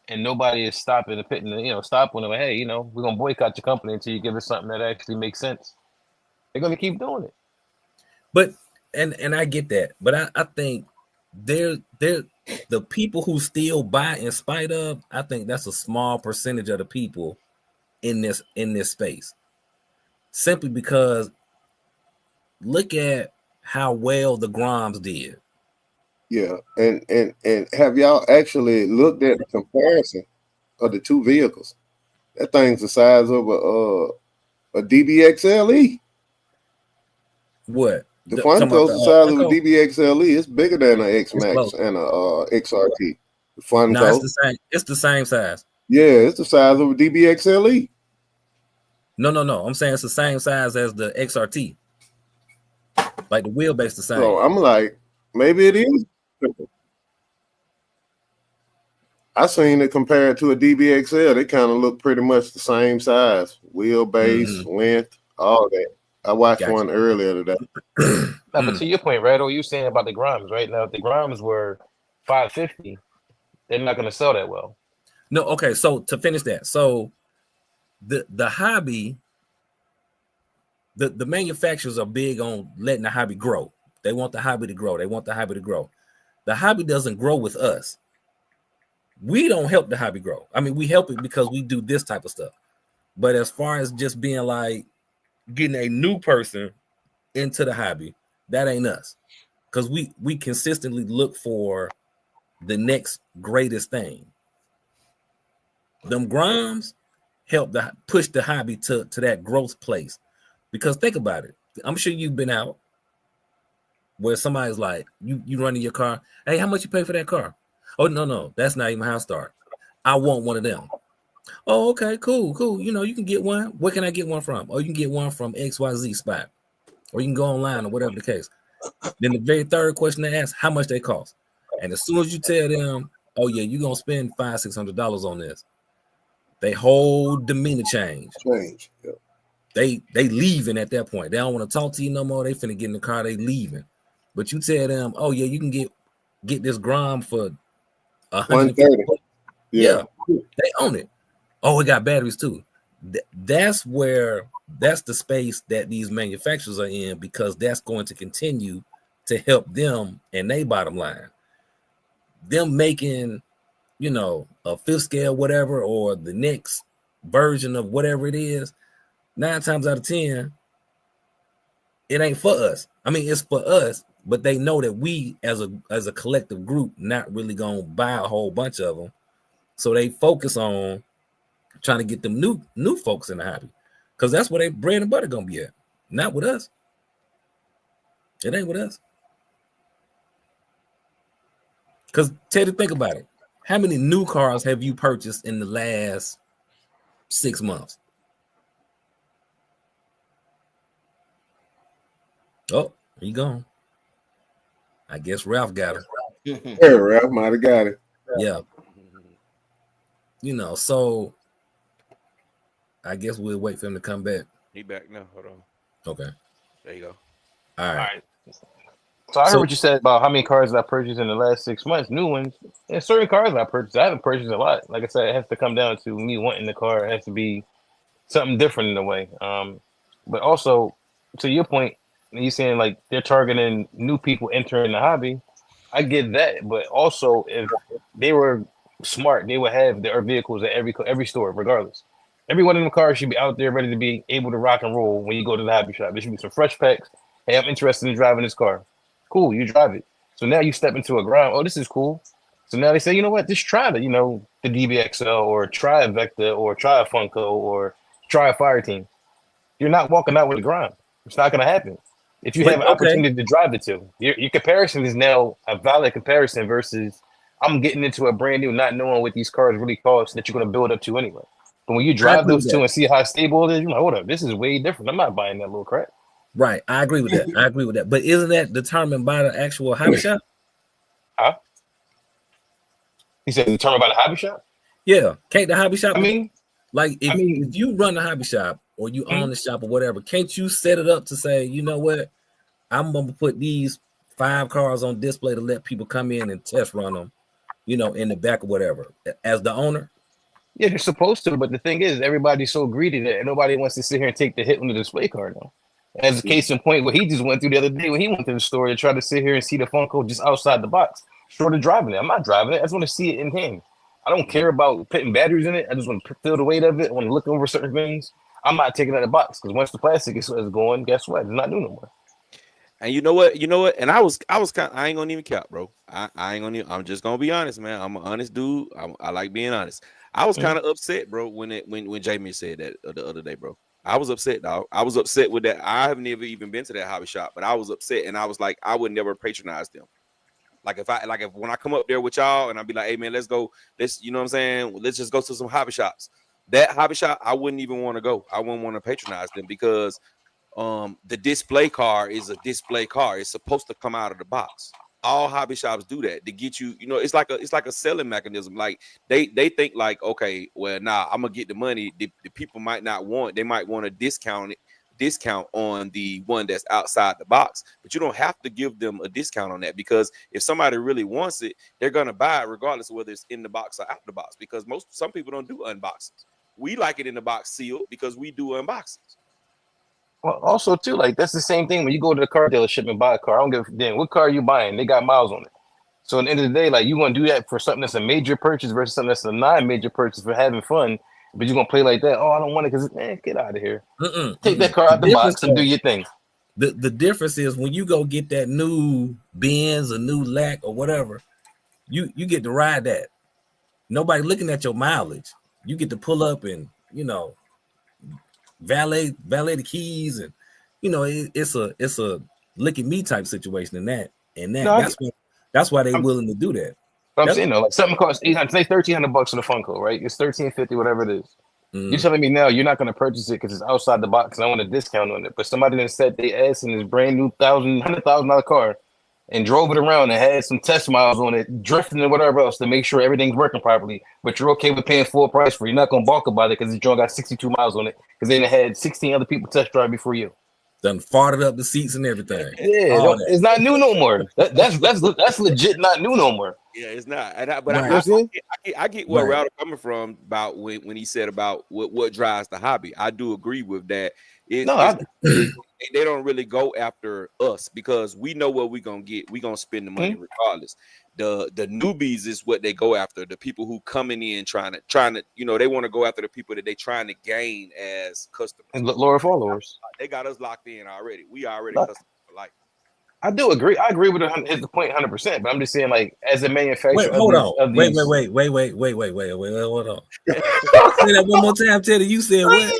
and nobody is stopping the pit and stopping them, hey, we're gonna boycott your company until you give us something that actually makes sense. They're gonna keep doing it. But and I get that, but I think they're the people who still buy in spite of, I think that's a small percentage of the people in this space. Simply because look at how well the Groms did. Yeah, and have y'all actually looked at the comparison of the two vehicles? That thing's the size of a DBXLE. What? The Funko's the size of a DBXLE. It's bigger than an X-Max and a XRT. The Funko. No, it's the same. It's the same size. Yeah, it's the size of a DBXLE. No. I'm saying it's the same size as the XRT. Like the wheelbase the same. So I'm like, maybe it is. I seen it compared to a DBXL. They kind of look pretty much the same size. Wheelbase, length, all that. I watched one earlier today. But to your point, right? Or you saying about the Groms, right? Now, if the Groms were $550, they're not going to sell that well. No, okay. So to finish that, so the hobby, the manufacturers are big on letting the hobby grow. They want the hobby to grow. The hobby doesn't grow with us. We don't help the hobby grow. I mean, we help it because we do this type of stuff. But as far as just being like getting a new person into the hobby, that ain't us. Because we consistently look for the next greatest thing. Them Groms help push the hobby to that growth place. Because think about it. I'm sure you've been out where somebody's like, you running your car. Hey, how much you pay for that car? Oh, no, that's not even how I start. I want one of them. Oh, okay, cool. You can get one. Where can I get one from? Oh, you can get one from XYZ spot. Or you can go online or whatever the case. Then the very third question they ask, how much they cost? And as soon as you tell them, oh yeah, you're gonna spend $500-$600 on this, they whole demeanor change. Yeah. they leaving at that point. They don't want to talk to you no more. They finna get in the car. They leaving. But you tell them, oh yeah, you can get this Grom for 130. Yeah, they own it. Oh, we got batteries too. That's the space that these manufacturers are in, because that's going to continue to help them and their bottom line. Them making, a fifth scale, whatever, or the next version of whatever it is, 9 times out of 10, it ain't for us. I mean, it's for us, but they know that we as a collective group not really gonna buy a whole bunch of them. So they focus on trying to get them new folks in the hobby, because that's where they bread and butter gonna be at. Not with us. It ain't with us. Because Teddy, think about it. How many new cars have you purchased in the last 6 months? Oh, he gone. I guess Ralph got it. Yeah, Ralph might have got it. Yeah. So I guess we'll wait for him to come back. He back now. Hold on. Okay. There you go. All right. So I heard what you said about how many cars I purchased in the last 6 months, new ones. And certain cars I purchased, I haven't purchased a lot. Like I said, it has to come down to me wanting the car. It has to be something different in a way. But also, to your point, you saying like they're targeting new people entering the hobby. I get that, but also if they were smart, they would have their vehicles at every store, regardless. Every one of them cars should be out there ready to be able to rock and roll when you go to the hobby shop. There should be some fresh packs. Hey, I'm interested in driving this car. Cool, you drive it. So now you step into a ground. Oh, this is cool. So now they say, you know what? Just try the DBXL, or try a Vector, or try a Funko, or try a Fire Team. You're not walking out with a ground. It's not going to happen. If you have an opportunity to drive the two, your comparison is now a valid comparison versus I'm getting into a brand new, not knowing what these cars really cost that you're going to build up to anyway. But when you drive those two and see how stable it is, you're like, hold up, this is way different. I'm not buying that little crap. Right. I agree with that. But isn't that determined by the actual hobby shop? Huh? He said determined by the hobby shop? Yeah. Can't the hobby shop? If you run the hobby shop or you own the shop or whatever, can't you set it up to say, you know what? I'm going to put these 5 cars on display to let people come in and test run them, in the back or whatever, as the owner? Yeah, they're supposed to, but the thing is, everybody's so greedy that nobody wants to sit here and take the hit on the display car now. As a case in point, what he just went through the other day when he went to the store to try to sit here and see the Funko just outside the box, short of driving it. I'm not driving it. I just want to see it in hand. I don't care about putting batteries in it. I just want to feel the weight of it. I want to look over certain things. I'm not taking it out of the box, because once the plastic is going, guess what? It's not doing no more. And you know what? And I was kind. I ain't gonna even cap, bro. I ain't gonna. I'm just gonna be honest, man. I'm an honest dude. I like being honest. I was kind of upset, bro, when Jamie said that the other day, bro. I was upset, dog. I was upset with that. I have never even been to that hobby shop, but I was upset, and I was like, I would never patronize them. If when I come up there with y'all and I'd be like, hey man, let's go. You know what I'm saying? Let's just go to some hobby shops. That hobby shop, I wouldn't even want to go. I wouldn't want to patronize them, because the display car is a display car. It's supposed to come out of the box. All hobby shops do that to get you. It's like a selling mechanism. Like they think like, okay, well, I'm gonna get the money. The people might not want. They might want a discount on the one that's outside the box, but you don't have to give them a discount on that, because if somebody really wants it, they're gonna buy it regardless of whether it's in the box or out the box. Because some people don't do unboxings. We like it in the box sealed because we do unboxings. Well, also too, like that's the same thing when you go to the car dealership and buy a car. I don't give a damn what car you buying; they got miles on it. So at the end of the day, like you want to do that for something that's a major purchase versus something that's a non-major purchase for having fun, but you're gonna play like that. Oh, I don't want it because get out of here. Take that car out the box and do your thing. The difference is when you go get that new Benz, a new Lac or whatever, you get to ride that. Nobody looking at your mileage. You get to pull up and valet the keys, and it's a look at me type situation in that. That's why they're willing to do that. I'm saying though, like something costs $800, say $1,300 for the Funko, right? It's $1,350, whatever it is. You're telling me now you're not going to purchase it because it's outside the box and I want a discount on it. But somebody that said they ass in this brand new $100,000 car and drove it around and had some test miles on it, drifting and whatever else to make sure everything's working properly, but you're okay with paying full price for it, you're not gonna balk about it because the joint got 62 miles on it because they had 16 other people test drive before you. Done farted up the seats and everything. Yeah, All that. it's not new no more. That's legit not new no more. Yeah, it's not. But Right. I get where Right. Rowdy coming from about when he said about what drives the hobby. I do agree with that. They don't really go after us because we know what we're gonna get. We're gonna spend the money regardless. The newbies is what they go after. The people who coming in trying to, they want to go after the people that they trying to gain as customers. And lower followers. They got us locked in already. We already customers for life. I do agree. I agree with his point 100%. But I'm just saying, like, as a manufacturer, Wait, hold on. Wait, hold on. Say that one more time, Teddy. You said what?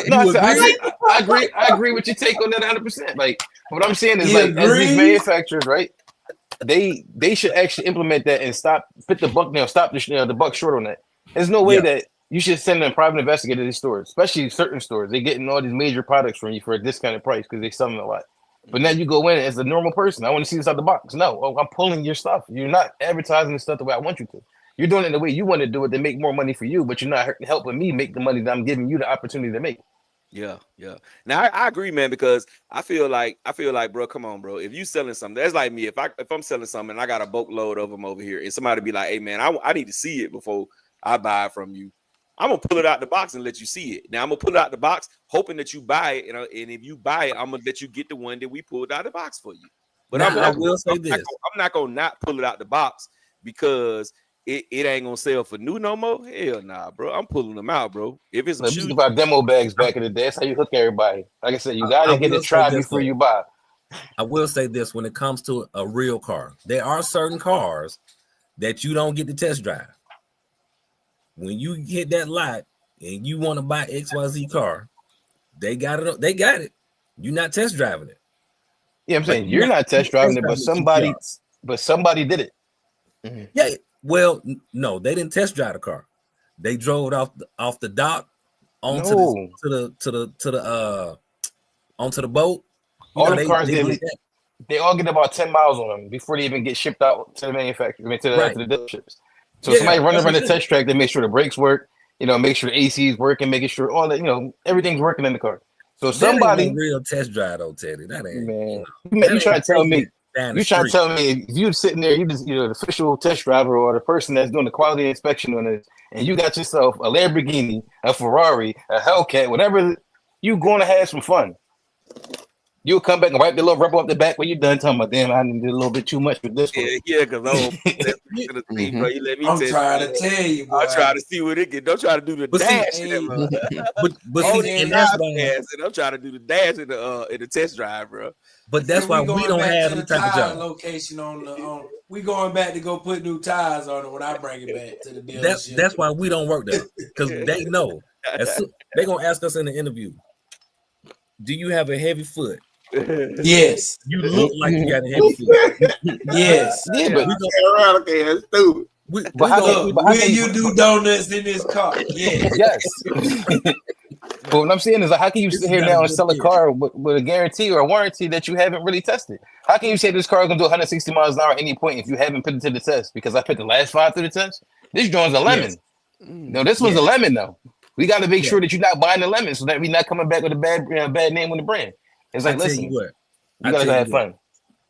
No, I agree with your take on that 100%. Like, what I'm saying is, like, as these manufacturers, right? They should actually implement that and stop the buck short on that. There's no way that you should send a private investigator to these stores, especially certain stores. They're getting all these major products from you for a discounted price because they sell them a lot. But now you go in as a normal person. I want to see this out the box. No, I'm pulling your stuff. You're not advertising the stuff the way I want you to. You're doing it the way you want to do it to make more money for you, but you're not helping me make the money that I'm giving you the opportunity to make. Yeah. Now I agree, man, because I feel like, bro, come on, bro. If you selling something, that's like me. If I'm selling something and I got a boatload of them over here, and somebody be like, "Hey, man, I need to see it before I buy it from you," I'm gonna pull it out the box and let you see it. Now I'm gonna pull it out the box, hoping that you buy it, and if you buy it, I'm gonna let you get the one that we pulled out the box for you. But now, I'm not gonna not pull it out the box because it ain't gonna sell for new no more. Hell nah, bro. I'm pulling them out, bro. If it's we used to buy demo bags back in the day. That's how you hook everybody. Like I said, you gotta get it tried before you buy. I will say this: when it comes to a real car, there are certain cars that you don't get to test drive. When you hit that lot and you want to buy XYZ car, they got it. They got it. You're not test driving it. Yeah, I'm saying you're not test driving it, but somebody did it. Mm-hmm. Yeah. Well, no, they didn't test drive the car. They drove it off the dock onto the boat. All the cars they all get about 10 miles on them before they even get shipped out to the manufacturer, to the dealerships. So somebody running around the test track, they make sure the brakes work, make sure the AC is working, making sure all that, everything's working in the car. So somebody ain't a real test drive though, Teddy. That ain't, man. You trying to tell me? You trying to tell me if you sitting there, you just the official test driver or the person that's doing the quality inspection on it, and you got yourself a Lamborghini, a Ferrari, a Hellcat, whatever, you going to have some fun. You'll come back and wipe the little rubber off the back when you're done talking about, damn, I did a little bit too much with this one. Yeah, because bro, you let me I'm trying to tell you, boy. I'm trying to see what it get. Don't try to do the dash. I'm trying to do the dash in the test drive, bro. But that's why we don't have the type of job. Location on we going back to go put new tires on it when I bring it back to the dealership. That's why we don't work there, because they know. They're gonna ask us in the interview, do you have a heavy foot? Yes. You look like you got a heavy foot. Yes. Yeah, but it's stupid. Will you do donuts in this car? Yeah. Yes. But what I'm saying is, like, how can you sit here now and sell a car with a guarantee or a warranty that you haven't really tested? How can you say this car is gonna do 160 miles an hour at any point if you haven't put it to the test? Because I put the last 5 through the test. This joint's a lemon. Yes. No, this one's a lemon though. We got to make sure that you're not buying the lemon, so that we're not coming back with a bad name on the brand. It's like, listen, you gotta have fun.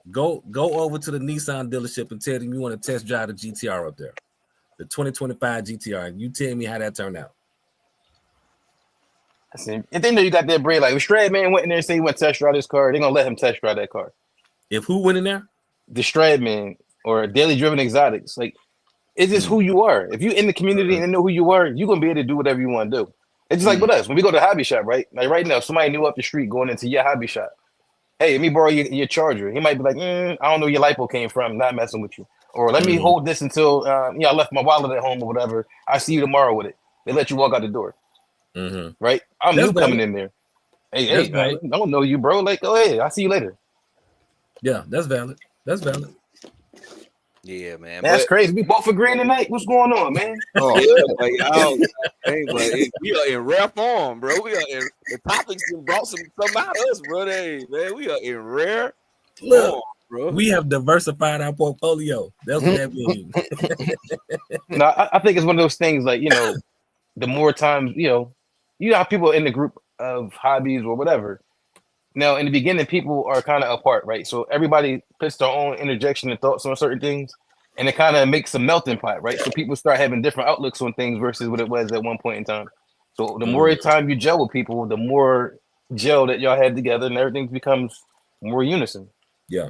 Go over to the Nissan dealership and tell them you want to test drive the GTR up there, the 2025 GTR, and you tell me how that turned out. If they know you got that bread, like if Stradman went in there and said he went to test drive this car, they're gonna let him test drive that car. If who went in there? The Stradman or Daily Driven Exotics. Like, it's just who you are. If you're in the community and they know who you are, you're gonna be able to do whatever you want to do. It's just like with us when we go to the hobby shop, right? Like right now, somebody new up the street going into your hobby shop. Hey, let me borrow your charger. He might be like, I don't know where your lipo came from. Not messing with you. Or let me hold this until I left my wallet at home or whatever. I see you tomorrow with it. They let you walk out the door. Right? I'm new coming in there. Hey, I don't know you, bro. Like, go ahead. I'll see you later. Yeah, that's valid. Yeah, man. That's crazy. We both agreeing tonight. What's going on, man? We are in rare form, bro. We are in the topics and brought some out of us, bro. Hey, man, we are in rare form. bro. We have diversified our portfolio. That's what that means. No, I think it's one of those things like, the more times, you have people in the group of hobbies or whatever. Now, in the beginning, people are kind of apart, right? So everybody puts their own interjection and thoughts on certain things, and it kind of makes a melting pot, right? So people start having different outlooks on things versus what it was at one point in time. So the more time you gel with people, the more gel that y'all had together, and everything becomes more unison. Yeah.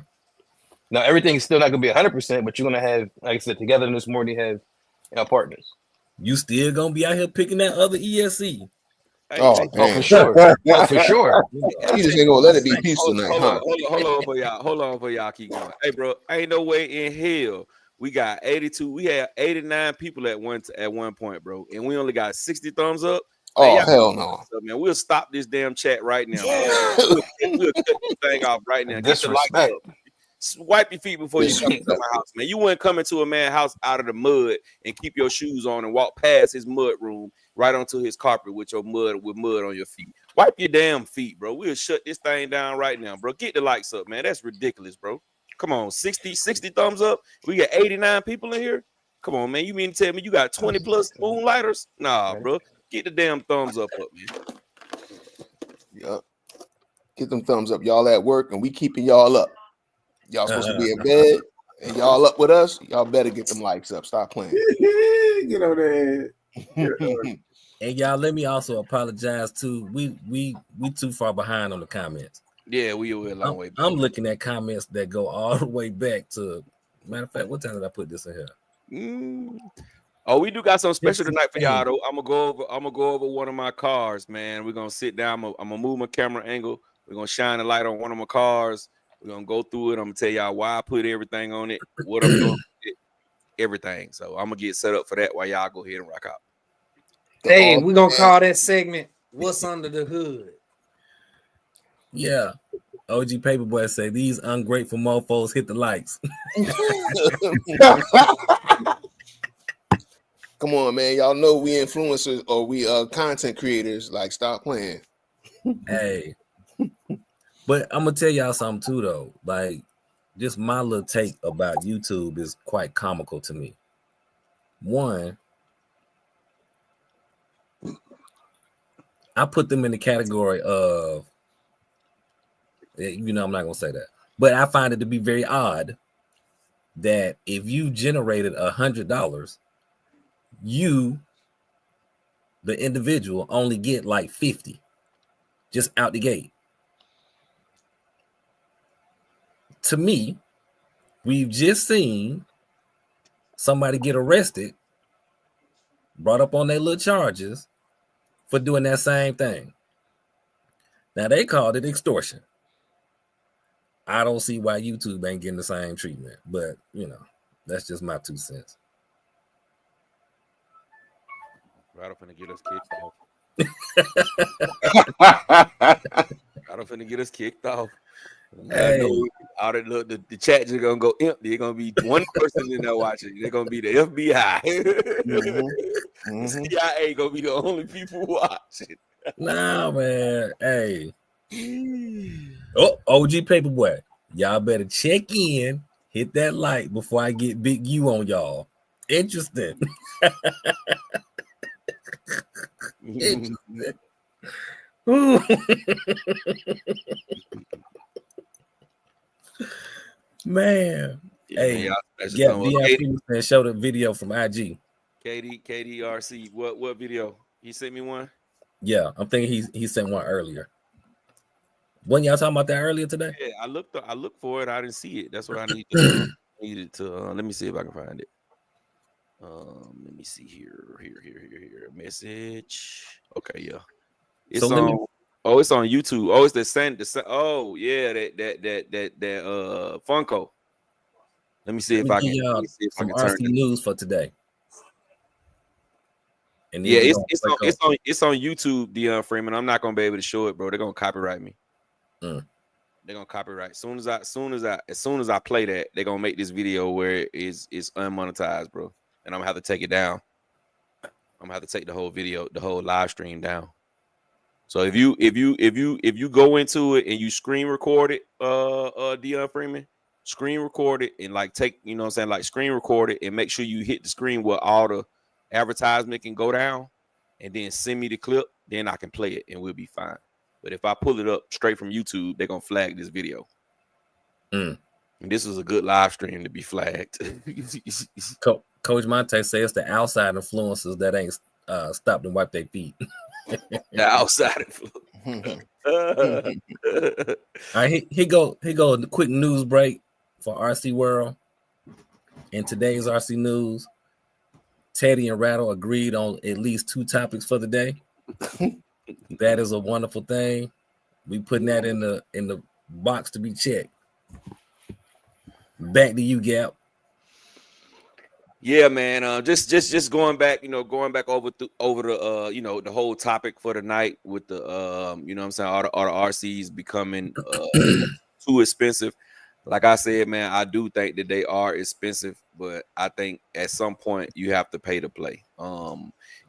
Now, everything's still not going to be 100%, but you're going to have, like I said, togetherness more than you have partners. You still gonna be out here picking that other ESC. Oh, Oh, for sure. Oh, for sure. You just ain't gonna let it be peace Hold tonight, huh? on for y'all. Hold on for y'all. Keep going. Hey, bro, ain't no way in hell we got 82. We had 89 people at one point, bro, and we only got 60 thumbs up. Oh, Man, hell no. man, we'll stop this damn chat right now. We'll cut this thing off right now. Get the lights Disrespect. up. Wipe your feet before you come into my house, man. You wouldn't come into a man's house out of the mud and keep your shoes on and walk past his mud room right onto his carpet with mud on your feet. Wipe your damn feet, bro. We'll shut this thing down right now, bro. Get the lights up, man. That's ridiculous, bro. Come on, 60 thumbs up. We got 89 people in here. Come on, man. You mean to tell me you got 20 plus moonlighters? Nah, bro. Get the damn thumbs up, man. Yup. Get them thumbs up. Y'all at work and we keeping y'all up. Y'all supposed to be in bed and y'all up with us. Y'all better get them likes up. Stop playing. Get on there. And y'all, let me also apologize too. We too far behind on the comments. Yeah, we were a long way back. I'm looking at comments that go all the way back to. Matter of fact, what time did I put this in here? Oh, we do got something special tonight for y'all though. I'm gonna go over one of my cars, man. We're gonna sit down. I'm gonna move my camera angle. We're gonna shine a light on one of my cars. We're gonna go through it. I'm gonna tell y'all why I put everything on it, what I'm doing, everything. So I'm gonna get set up for that while y'all go ahead and rock out. Hey, we're gonna call that segment "What's Under the Hood." Yeah. OG Paperboy say these ungrateful mofos hit the likes. Come on, man. Y'all know we influencers or we content creators. Like, stop playing. Hey. But I'm gonna tell y'all something too, though. Like, just my little take about YouTube is quite comical to me. One, I put them in the category of, I'm not gonna say that, but I find it to be very odd that if you generated $100, you, the individual, only get like 50 just out the gate. To me, we've just seen somebody get arrested, brought up on their little charges for doing that same thing. Now, they called it extortion. I don't see why YouTube ain't getting the same treatment, but, that's just my 2 cents. Right up finna get us kicked off. Right up finna get us kicked off. Hey. All the chat just gonna go empty. It's gonna be one person in there watching. They're gonna be the FBI. CIA gonna be the only people watching. Nah, man. Hey. Oh, OG Paperboy. Y'all better check in, hit that like before I get Big U on y'all. Interesting. Interesting. Man. Hey, yeah, show the video from IG. KDRC. What video? He sent me one. Yeah, I'm thinking he sent one earlier. Wasn't y'all talking about that earlier today? Yeah, I looked for it. I didn't see it. That's what I needed to. Let me see if I can find it. Let me see here. Message. Okay, yeah. It's on. It's on YouTube. Oh, it's the same. Oh, yeah, that Funko. Let me see if I can. Some RC news for today. And yeah, it's on YouTube, Dion Freeman. I'm not gonna be able to show it, bro. They're gonna copyright me. They're gonna copyright. As soon as I play that, they're gonna make this video where it's unmonetized, bro. And I'm gonna have to take it down. I'm gonna have to take the whole video, the whole live stream down. So if you go into it and you screen record it, Dion Freeman, screen record it and like take, you know what I'm saying, like screen record it and make sure you hit the screen where all the advertisement can go down, and then send me the clip, then I can play it and we'll be fine. But if I pull it up straight from YouTube, they're gonna flag this video. Mm. And this was a good live stream to be flagged. Coach Monte says it's the outside influencers that ain't stopped and wiped their feet. The outside influence. All right, here go a quick news break for RC World. In today's RC News, Teddy and Rattle agreed on at least 2 topics for the day. That is a wonderful thing. We putting that in the box to be checked. Back to you, Gap. Yeah, man. Just going back, going back over the the whole topic for the night with the you know what I'm saying, all the RCs becoming too expensive. Like I said, man, I do think that they are expensive, but I think at some point you have to pay to play.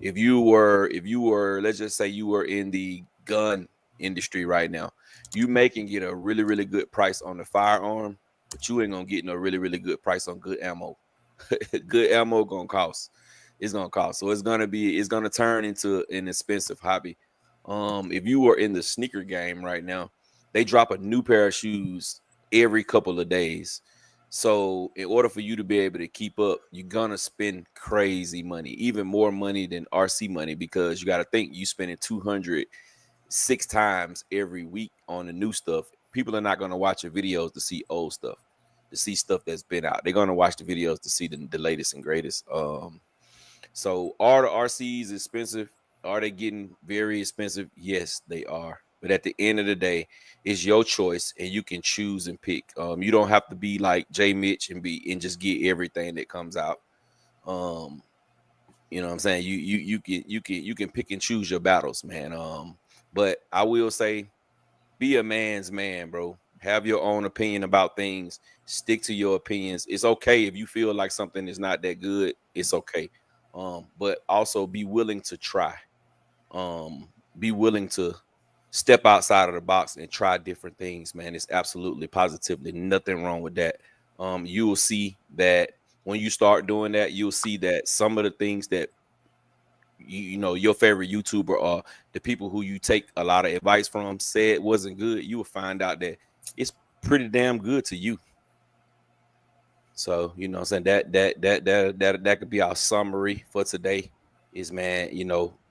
If you were, let's just say you were in the gun industry right now, you may can get a really, really good price on the firearm, but you ain't gonna get no really, really good price on good ammo. Good ammo gonna cost. It's gonna cost. So it's gonna turn into an expensive hobby. If you were in the sneaker game right now, they drop a new pair of shoes every couple of days. So in order for you to be able to keep up, you're gonna spend crazy money, even more money than RC money, because you got to think you spending 200 6 times every week on the new stuff. People are not gonna watch your videos to see old stuff, to see stuff that's been out. They're gonna watch the videos to see the latest and greatest. So are the RCs expensive? Are they getting very expensive? Yes, they are. But at the end of the day, it's your choice, and you can choose and pick. You don't have to be like Jay Mitch and just get everything that comes out. You know what I'm saying? You can pick and choose your battles, man. But I will say, be a man's man, bro. Have your own opinion about things. Stick to your opinions. It's okay if you feel like something is not that good. It's okay. But also be willing to try. Be willing to step outside of the box and try different things, man. It's absolutely, positively nothing wrong with that. You will see that when you start doing that, you'll see that some of the things that you know your favorite YouTuber or the people who you take a lot of advice from said wasn't good, you will find out that it's pretty damn good to you. So, you know what I'm saying, that could be our summary for today. Is, man,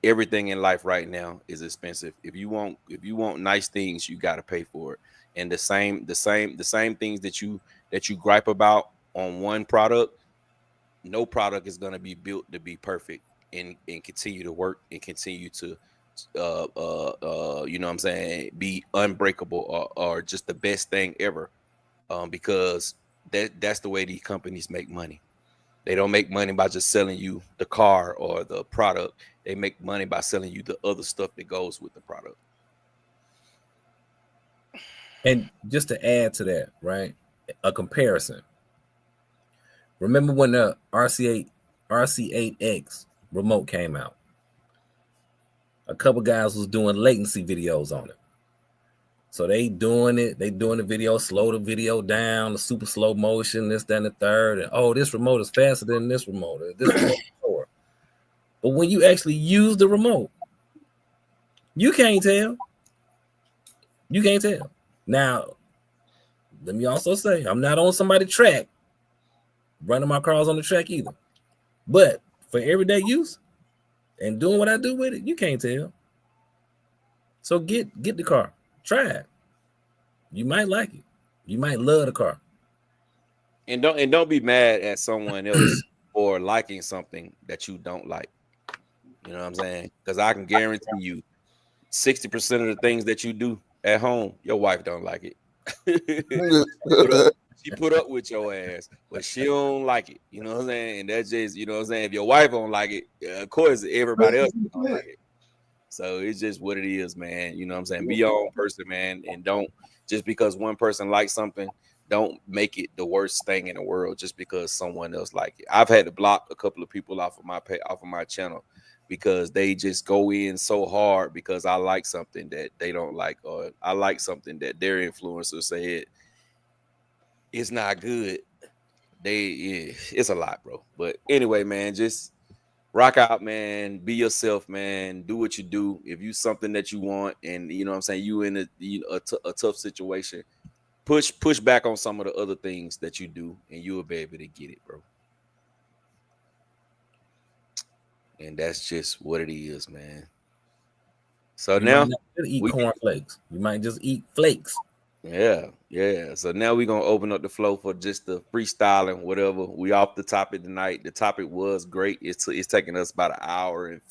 everything in life right now is expensive. If you want nice things, you got to pay for it. And the same things that you gripe about on one product, no product is going to be built to be perfect and continue to work and continue to you know what I'm saying, be unbreakable or just the best thing ever. Because that's the way these companies make money. They don't make money by just selling you the car or the product. They make money by selling you the other stuff that goes with the product. And just to add to that, a comparison. Remember when the RC8X remote came out? A couple guys was doing latency videos on it. So they doing the video, slow the video down, the super slow motion, this, that, and the third. And this remote is faster than this remote. This remote is slower. But when you actually use the remote, you can't tell. You can't tell. Now, let me also say, I'm not on somebody's track, running my cars on the track either. But for everyday use and doing what I do with it, you can't tell. So get the car. Try it. You might like it. You might love the car. And don't be mad at someone else for liking something that you don't like. You know what I'm saying? Because I can guarantee you 60% of the things that you do at home, your wife don't like it. She put up with your ass, but she don't like it. You know what I'm saying? And that's just, you know what I'm saying? If your wife don't like it, of course everybody else don't like it. So it's just what it is, man. You know what I'm saying? Be your own person, man. And don't, just because one person likes something, don't make it the worst thing in the world just because someone else like it. I've had to block a couple of people off of my channel because they just go in so hard because I like something that they don't like, or I like something that their influencer said. it's not good. It's a lot, bro. But anyway, man, just rock out, man. Be yourself, man. Do what you do. If you something that you want, and you know what I'm saying, you in a tough situation, push back on some of the other things that you do, and you'll be able to get it, bro. And that's just what it is, man. So now eat cornflakes. You might just eat flakes. Yeah. So now we're gonna open up the flow for just the freestyling, whatever. We off the topic tonight. The topic was great. It's taking us about an hour and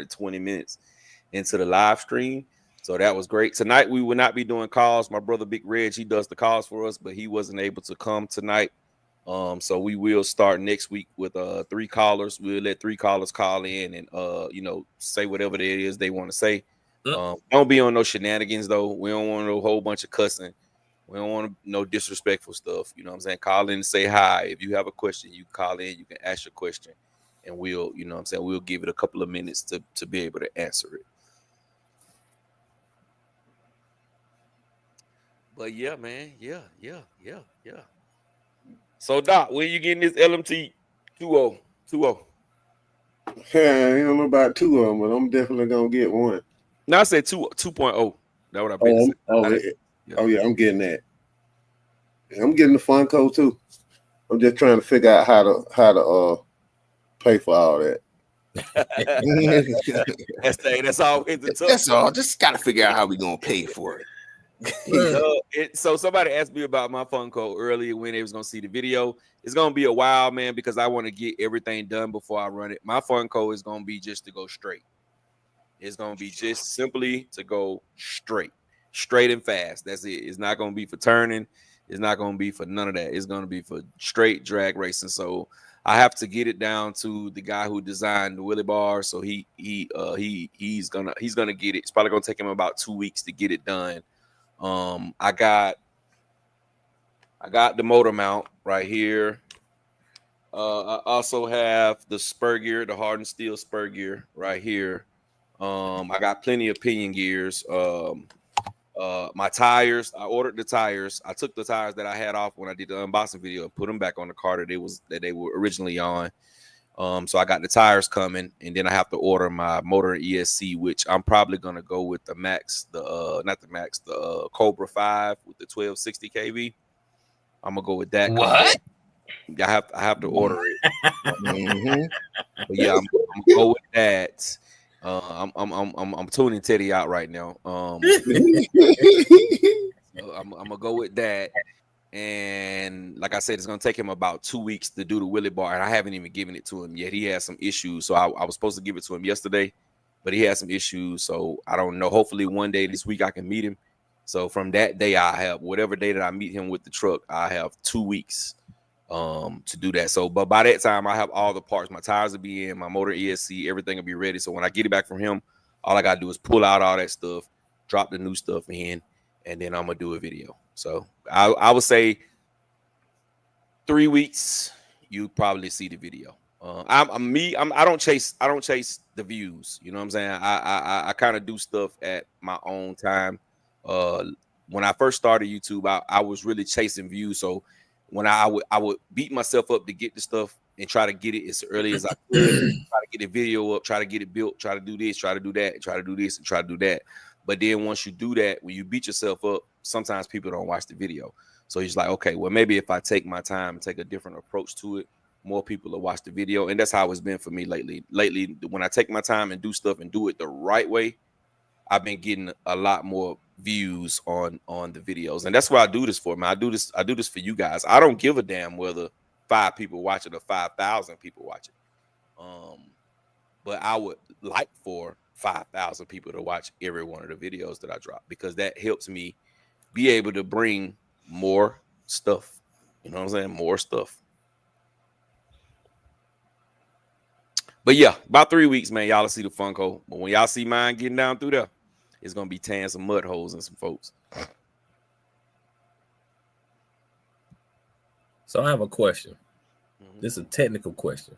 20 minutes into the live stream. So that was great. Tonight we will not be doing calls. My brother Big Reg, he does the calls for us, but he wasn't able to come tonight. So we will start next week with 3 callers. We'll let 3 callers call in and say whatever it is they want to say. Don't be on no shenanigans though. We don't want a whole bunch of cussing. We don't want no disrespectful stuff. You know what I'm saying? Call in and say hi. If you have a question, you call in, you can ask your question, and we'll, you know what I'm saying, we'll give it a couple of minutes to be able to answer it. But yeah, man. Yeah. So Doc, when you getting this LMT 2.0? Yeah, I don't know about 2 of them, but I'm definitely gonna get one. No, I said 2.0. That's what I meant. Yeah, I'm getting that. I'm getting the Funko too. I'm just trying to figure out how to pay for all that. That's always the tough. That's all. Just gotta figure out how we gonna pay for it. So somebody asked me about my Funko earlier when they was gonna see the video. It's gonna be a while, man, because I want to get everything done before I run it. My Funko is gonna be just to go straight. It's gonna be just simply to go straight and fast. That's it. It's not gonna be for turning. It's not gonna be for none of that. It's gonna be for straight drag racing. So I have to get it down to the guy who designed the Willie bar. So he's gonna get it. It's probably gonna take him about 2 weeks to get it done. I got the motor mount right here. I also have the spur gear, the hardened steel spur gear right here. I got plenty of pinion gears. My tires, I ordered the tires. I took the tires that I had off when I did the unboxing video and put them back on the car that they were originally on. So I got the tires coming, and then I have to order my motor and ESC, which I'm probably gonna go with the Max, the Cobra 5 with the 1260 kV. I'm gonna go with that. What? I have to order it. But yeah, I'm gonna go with that. I'm tuning Teddy out right now. I'm gonna go with that. And like I said, it's gonna take him about 2 weeks to do the Willie bar, and I haven't even given it to him yet. He has some issues, so I was supposed to give it to him yesterday, but he has some issues, so I don't know. Hopefully, one day this week I can meet him. So from that day, I have whatever day that I meet him with the truck, I have 2 weeks to do that. So, but by that time, I have all the parts. My tires will be in, my motor ESC, everything will be ready. So when I get it back from him, all I gotta do is pull out all that stuff, drop the new stuff in, and then I'm gonna do a video. So I would say 3 weeks, you probably see the video. I don't chase the views. You know what I'm saying? I kind of do stuff at my own time. When I first started YouTube, I was really chasing views. So when I would beat myself up to get the stuff and try to get it as early as I could, try to get the video up, try to get it built, try to do this, try to do that, try to do this, and try to do that. But then once you do that, when you beat yourself up, sometimes people don't watch the video. So he's like, okay, well, maybe if I take my time and take a different approach to it, more people will watch the video. And that's how it's been for me lately. Lately, when I take my time and do stuff and do it the right way, I've been getting a lot more views on the videos. And that's what I do this for, man. I do this for you guys. I don't give a damn whether 5 people watch it or 5,000 people watch it. But I would like for 5,000 people to watch every one of the videos that I drop, because that helps me be able to bring more stuff. You know what I'm saying? More stuff. But yeah, about 3 weeks, man, y'all will see the Funko. But when y'all see mine getting down through there, it's gonna be tearing some mud holes in some folks. So I have a question. This is a technical question.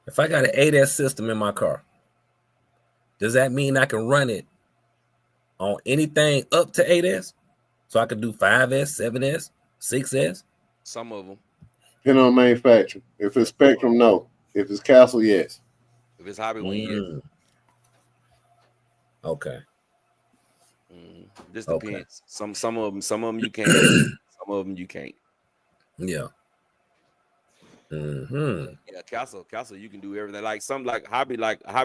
If I got an ADAS system in my car, does that mean I can run it on anything up to ADAS? So I could do 5S, 7S, 6S. Some of them. Depending on manufacturer. If it's Spectrum, no. If it's Castle, yes. If it's Hobby Wing, yes. Okay. Just Okay. depends. Some of them you can. Some of them you can't. Yeah. Yeah, Castle, you can do everything. Like Hobby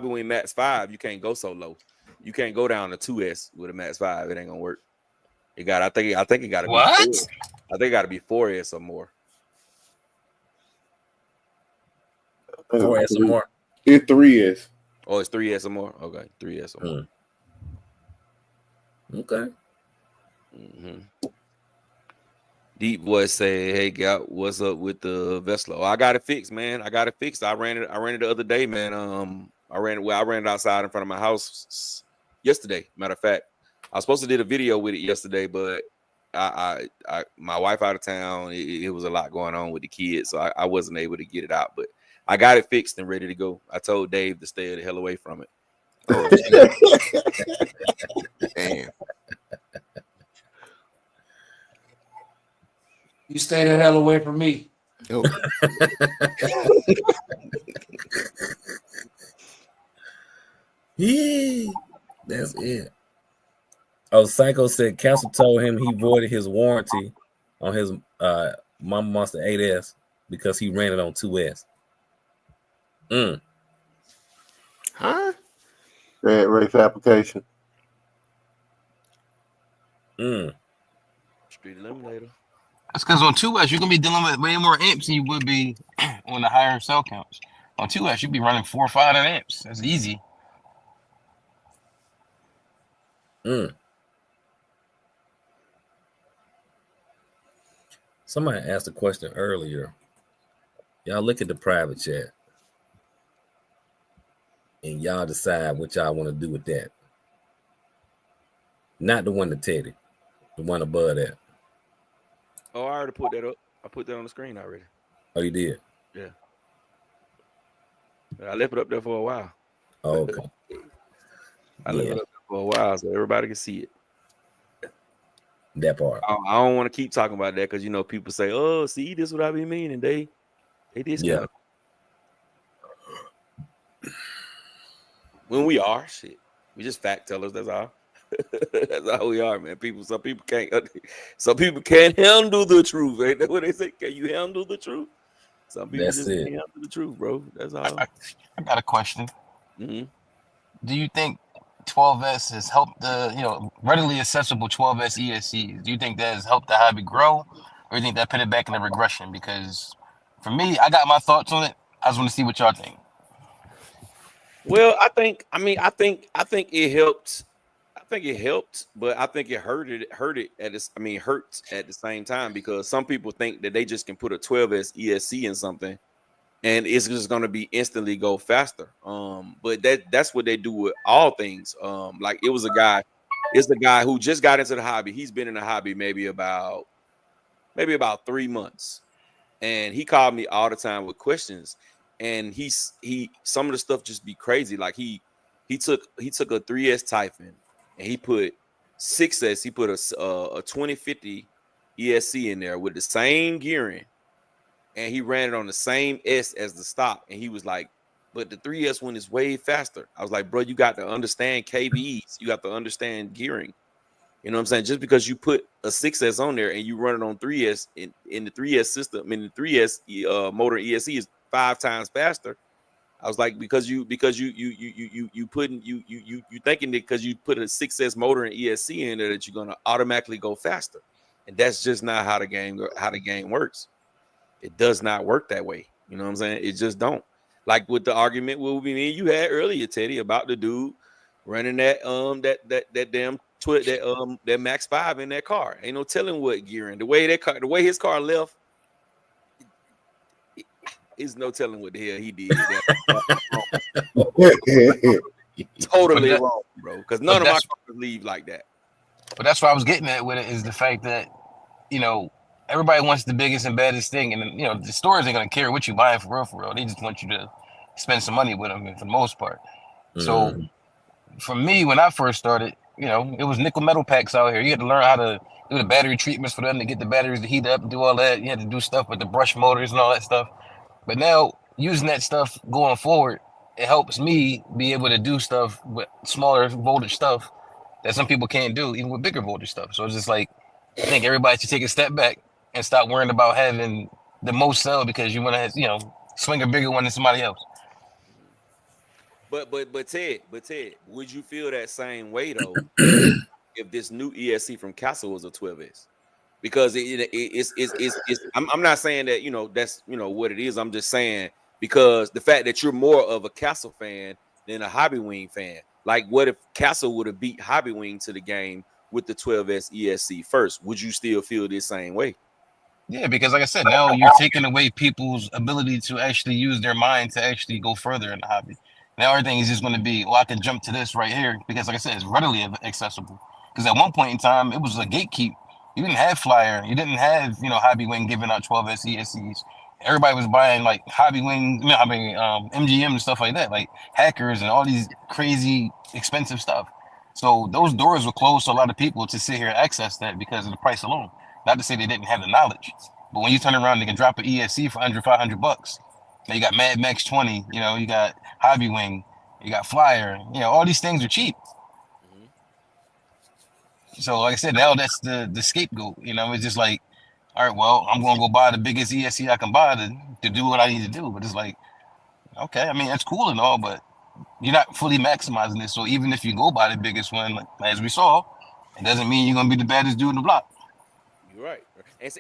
Wing Max 5, you can't go so low. You can't go down to 2S with a Max 5. It ain't gonna work. I think it gotta be What? 4. I think it gotta be 4S or more. 4S or more. It's 3S. Oh, it's 3S or more. Okay, 3S or more. Okay. Deep Voice say, "Hey, Gal, what's up with the Veslo? I got it fixed, man. I got it fixed. I ran it the other day, man. I ran it outside in front of my house yesterday. Matter of fact, I was supposed to did a video with it yesterday, but I my wife out of town. It was a lot going on with the kids, so I wasn't able to get it out. But I got it fixed and ready to go. I told Dave to stay the hell away from it. Oh, damn. You stay the hell away from me. Oh. Yeah, that's it. Oh, Psycho said Castle told him he voided his warranty on his Mama Monster 8S because he ran it on 2S. Huh? Bad race application. Street Eliminator. That's because on 2S you're gonna be dealing with way more amps than you would be on the higher cell counts. On 2S you'd be running 4 or 5 amps. That's easy. Somebody asked a question earlier. Y'all look at the private chat and y'all decide what y'all want to do with that. Not the one to Teddy, the one above that. Oh, I already put that up. I put that on the screen already. Oh, you did? Yeah. I left it up there for a while. Oh, okay. I left it up there for a while so everybody can see it. That part. I don't want to keep talking about that because people say, "Oh, see, this is what I be meaning." They discount. When we are shit, we just fact tellers. That's all. That's all we are, man. Some people can't handle the truth. Ain't that what they say? Can you handle the truth? Some people That's just it. can't handle the truth, bro. That's all. I got a question. Mm-hmm. Do you think 12S has helped the readily accessible 12S ESCs? Do you think that has helped the hobby grow, or do you think that put it back in a regression? Because for me, I got my thoughts on it. I just want to see what y'all think. Well, I think it helped. I think it helped, but I think it hurt at the same time because some people think that they just can put a 12S ESC in something and it's just going to be instantly go faster. But that's what they do with all things. Like it's the guy who just got into the hobby. He's been in the hobby maybe about 3 months, and he called me all the time with questions. And he some of the stuff just be crazy. Like he took a 3S Typhon and he put 6S. He put a 2050 ESC in there with the same gearing, and he ran it on the same S as the stock. And he was like, "But the 3S one is way faster." I was like, "Bro, you got to understand KVs. You got to understand gearing. You know what I'm saying? Just because you put a 6S on there and you run it on 3S in the 3S system, the 3S motor ESC is 5 times faster." I was like, because you thinking that because you put a 6S motor and ESC in there that you're gonna automatically go faster, and that's just not how the game works. It does not work that way. You know what I'm saying? It just don't. Like with the argument me and you had earlier, Teddy, about the dude running that that Max 5 in that car. Ain't no telling what gearing. The way his car left. Is no telling what the hell he did. Totally wrong, bro. Because none of my cars leave like that. But that's what I was getting at with it is the fact that everybody wants the biggest and baddest thing, and the stores ain't gonna care what you buying for real. They just want you to spend some money with them for the most part. So for me, when I first started, it was nickel metal packs out here. You had to learn how to do the battery treatments for them to get the batteries to heat up and do all that. You had to do stuff with the brush motors and all that stuff. But now using that stuff going forward, it helps me be able to do stuff with smaller voltage stuff that some people can't do, even with bigger voltage stuff. So it's just like, I think everybody should take a step back and stop worrying about having the most cell because you want to, swing a bigger one than somebody else. But Ted, would you feel that same way though if this new ESC from Castle was a 12S? Because it's I'm not saying that that's what it is. I'm just saying because the fact that you're more of a Castle fan than a Hobby Wing fan. Like, what if Castle would have beat Hobby Wing to the game with the 12S ESC first? Would you still feel this same way? Yeah, because like I said, now you're taking away people's ability to actually use their mind to actually go further in the hobby. Now everything is just going to be, I can jump to this right here because, like I said, it's readily accessible. Because at one point in time, it was a gatekeep. You didn't have Flyer. You didn't have, Hobby Wing giving out 12S ESCs. Everybody was buying like Hobby Wing, MGM and stuff like that, like hackers and all these crazy expensive stuff. So those doors were closed to a lot of people to sit here and access that because of the price alone. Not to say they didn't have the knowledge, but when you turn around, they can drop an ESC for $100-$500. Now you got Mad Max 20, you got Hobby Wing, you got Flyer, all these things are cheap. So like I said, now that's the scapegoat. It's just like, all right, well, I'm gonna go buy the biggest ESC I can buy to do what I need to do. But it's like, okay, I mean that's cool and all, but you're not fully maximizing it. So even if you go buy the biggest one, as we saw, it doesn't mean you're gonna be the baddest dude in the block. You're right.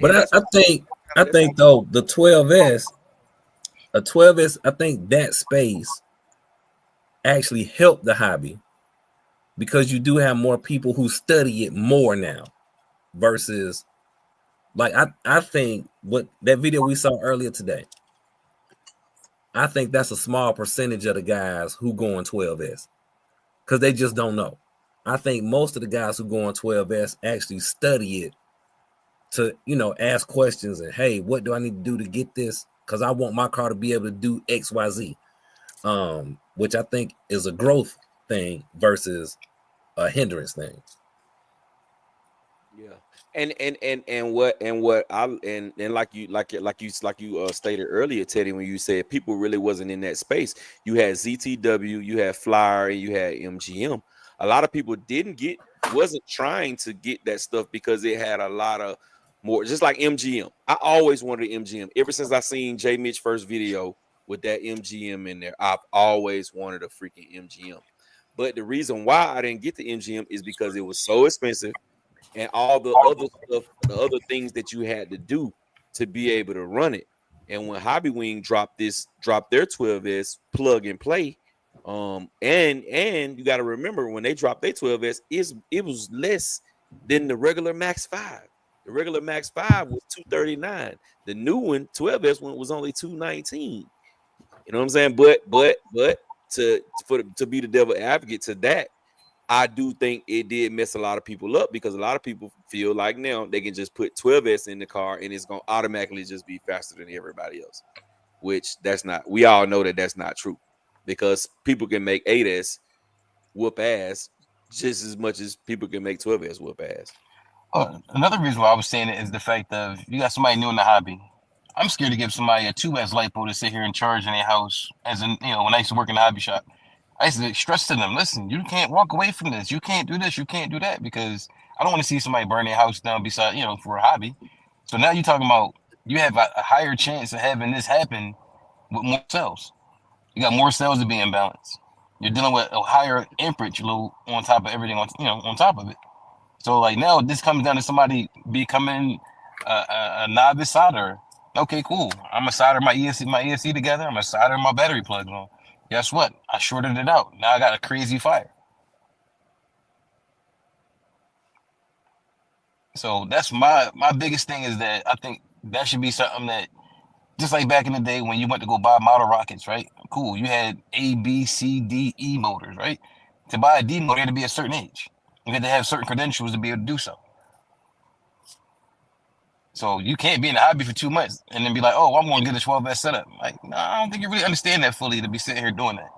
But I think though the 12S, I think that space actually helped the hobby because you do have more people who study it more now versus like I think what that video we saw earlier today, I think that's a small percentage of the guys who go on 12S because they just don't know. I think most of the guys who go on 12S actually study it to, ask questions and, hey, what do I need to do to get this? Because I want my car to be able to do X, Y, Z, which I think is a growth thing versus a hindrance thing. Yeah. And like you stated earlier, Teddy, when you said people really wasn't in that space. You had ZTW, you had Flyer, and you had MGM. A lot of people wasn't trying to get that stuff because it had a lot of more, just like MGM. I always wanted MGM. Ever since I seen J Mitch first video with that MGM in there, I've always wanted a freaking MGM. But the reason why I didn't get the MGM is because it was so expensive. And all the other stuff, the other things that you had to do to be able to run it. And when Hobby Wing dropped their 12S plug and play, and you got to remember when they dropped their 12S, it was less than the regular Max 5. The regular Max 5 was $239. The new one, 12S one, was only $219. You know what I'm saying? But to be the devil advocate to that, I do think it did mess a lot of people up because a lot of people feel like now they can just put 12S in the car and it's going to automatically just be faster than everybody else, which that's not. We all know that that's not true because people can make 8S whoop ass just as much as people can make 12S whoop ass. Another reason why I was saying it is the fact of you got somebody new in the hobby. I'm scared to give somebody a 2S LiPo to sit here and charge in their house. As in, when I used to work in the hobby shop, I used to stress to them, listen, you can't walk away from this. You can't do this. You can't do that because I don't want to see somebody burn their house down beside, for a hobby. So now you're talking about you have a higher chance of having this happen with more cells. You got more cells to be in balance. You're dealing with a higher amperage load on top of everything on top of it. So like now this comes down to somebody becoming a novice solderer. Okay, cool. I'm gonna solder my ESC together. I'm gonna solder my battery plugs on. Guess what? I shorted it out. Now I got a crazy fire. So that's my biggest thing is that I think that should be something that just like back in the day when you went to go buy model rockets, right? Cool. You had A, B, C, D, E motors, right? To buy a D motor, you had to be a certain age. You had to have certain credentials to be able to do so. So you can't be in the hobby for 2 months and then be like, oh, I'm going to get a 12S setup. Like, no, I don't think you really understand that fully to be sitting here doing that.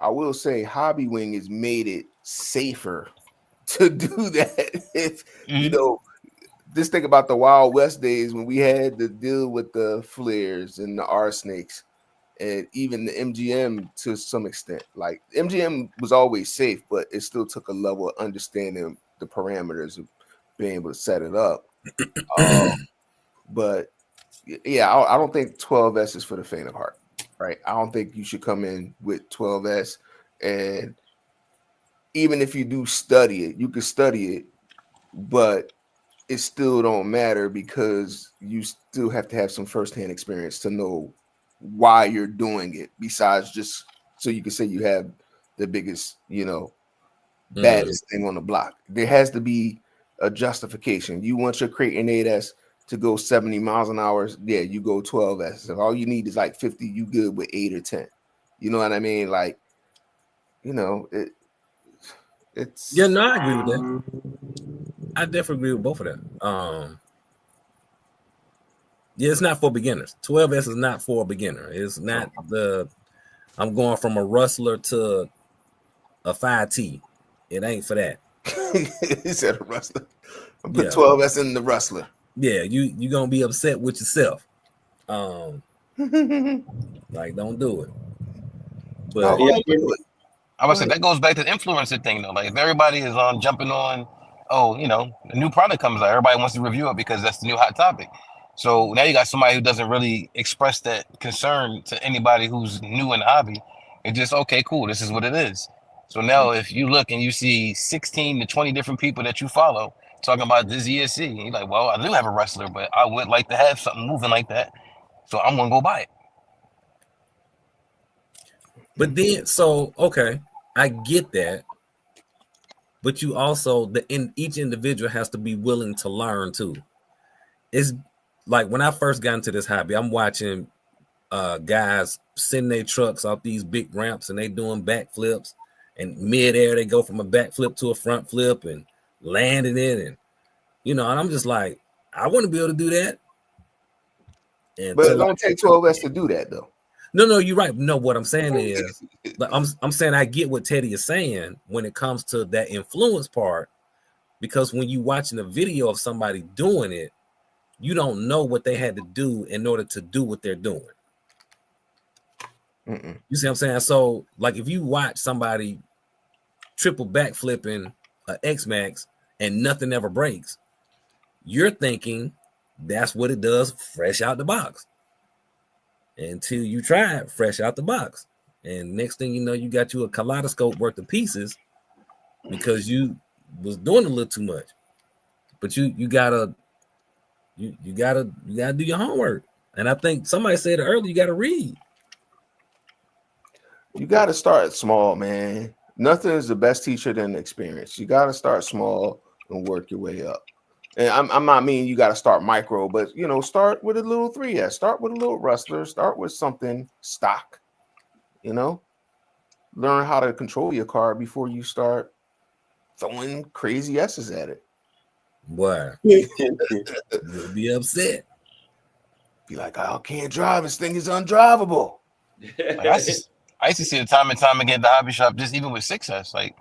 I will say Hobby Wing has made it safer to do that. If you know, just think about the Wild West days when we had to deal with the flares and the R snakes, and even the MGM to some extent. Like MGM was always safe, but it still took a level of understanding the parameters of being able to set it up. But yeah, I don't think 12S is for the faint of heart, right? I don't think you should come in with 12S, and even if you do study it, you can study it, but it still don't matter because you still have to have some firsthand experience to know why you're doing it, besides just so you can say you have the biggest, baddest thing on the block. There has to be a justification. You want your crate and 8S to go 70 miles an hour, yeah, you go 12S. If all you need is like 50, you good with 8 or 10. You know what I mean? Like, it's Yeah, no, I agree with that. I definitely agree with both of them. Yeah, it's not for beginners. 12S is not for a beginner. It's not I'm going from a rustler to a 5T. It ain't for that. He said a rustler. I put 12S in the rustler. Yeah, you gonna be upset with yourself. Like, don't do it. But I would say that goes back to the influencer thing though. Like if everybody is on jumping on, a new product comes out, everybody wants to review it because that's the new hot topic. So now you got somebody who doesn't really express that concern to anybody who's new in the hobby. It's just, okay, cool, this is what it is. So now if you look and you see 16 to 20 different people that you follow talking about this ESC, you're like, well, I do have a wrestler, but I would like to have something moving like that. So I'm gonna go buy it. But then, okay, I get that. But you also, each individual has to be willing to learn too. It's like when I first got into this hobby, I'm watching guys sending their trucks off these big ramps and they doing backflips, and midair they go from a backflip to a front flip and landing it, and and I'm just like, I want to be able to do that. But it don't take 12S to do that though. No, you're right. No, what I'm saying is, but I'm saying I get what Teddy is saying when it comes to that influence part, because when you watching a video of somebody doing it, you don't know what they had to do in order to do what they're doing. You see what I'm saying? So, like, if you watch somebody triple backflipping an X-Max and nothing ever breaks, you're thinking that's what it does fresh out the box. Until you try it fresh out the box. And next thing you know, you got you a kaleidoscope worth of pieces because you was doing a little too much. But you gotta do your homework. And I think somebody said it earlier, you gotta read. You gotta start small, man. Nothing is the best teacher than experience. You gotta start small and work your way up. And I'm not meaning you got to start micro, but start with a little 3S, start with a little rustler, start with something stock. Learn how to control your car before you start throwing crazy S's at it. Boy, you'll be upset. Be like, I can't drive. This thing is undrivable. Like, I used to see it time and time again at the hobby shop, just even with 6S. Like,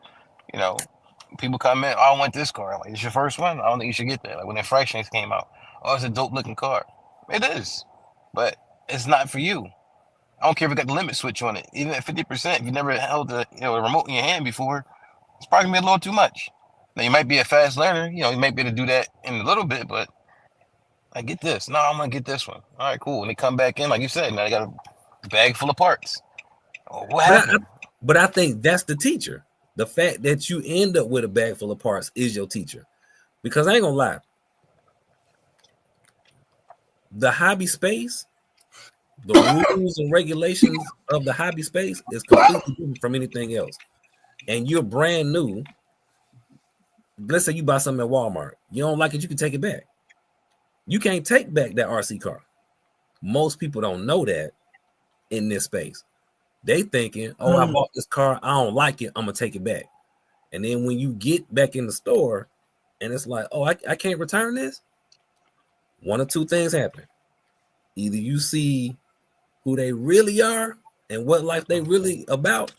people come in, I want this car. Like, it's your first one. I don't think you should get that. Like when Infractions came out, it's a dope looking car. It is, but it's not for you. I don't care if it got the limit switch on it. Even at 50%, if you never held the remote in your hand before, it's probably gonna be a little too much. Now you might be a fast learner. You might be able to do that in a little bit, but I get this. No, I'm gonna get this one. All right, cool. And they come back in, like you said, now they got a bag full of parts. What happened? But I think that's the teacher. The fact that you end up with a bag full of parts is your teacher. Because I ain't gonna lie. The hobby space, the rules and regulations of the hobby space is completely different from anything else. And you're brand new. Let's say you buy something at Walmart. You don't like it, you can take it back. You can't take back that RC car. Most people don't know that in this space. They thinking, I bought this car, I don't like it, I'm gonna take it back. And then when you get back in the store and it's like, I can't return this, one of two things happen. Either you see who they really are and what life they really about,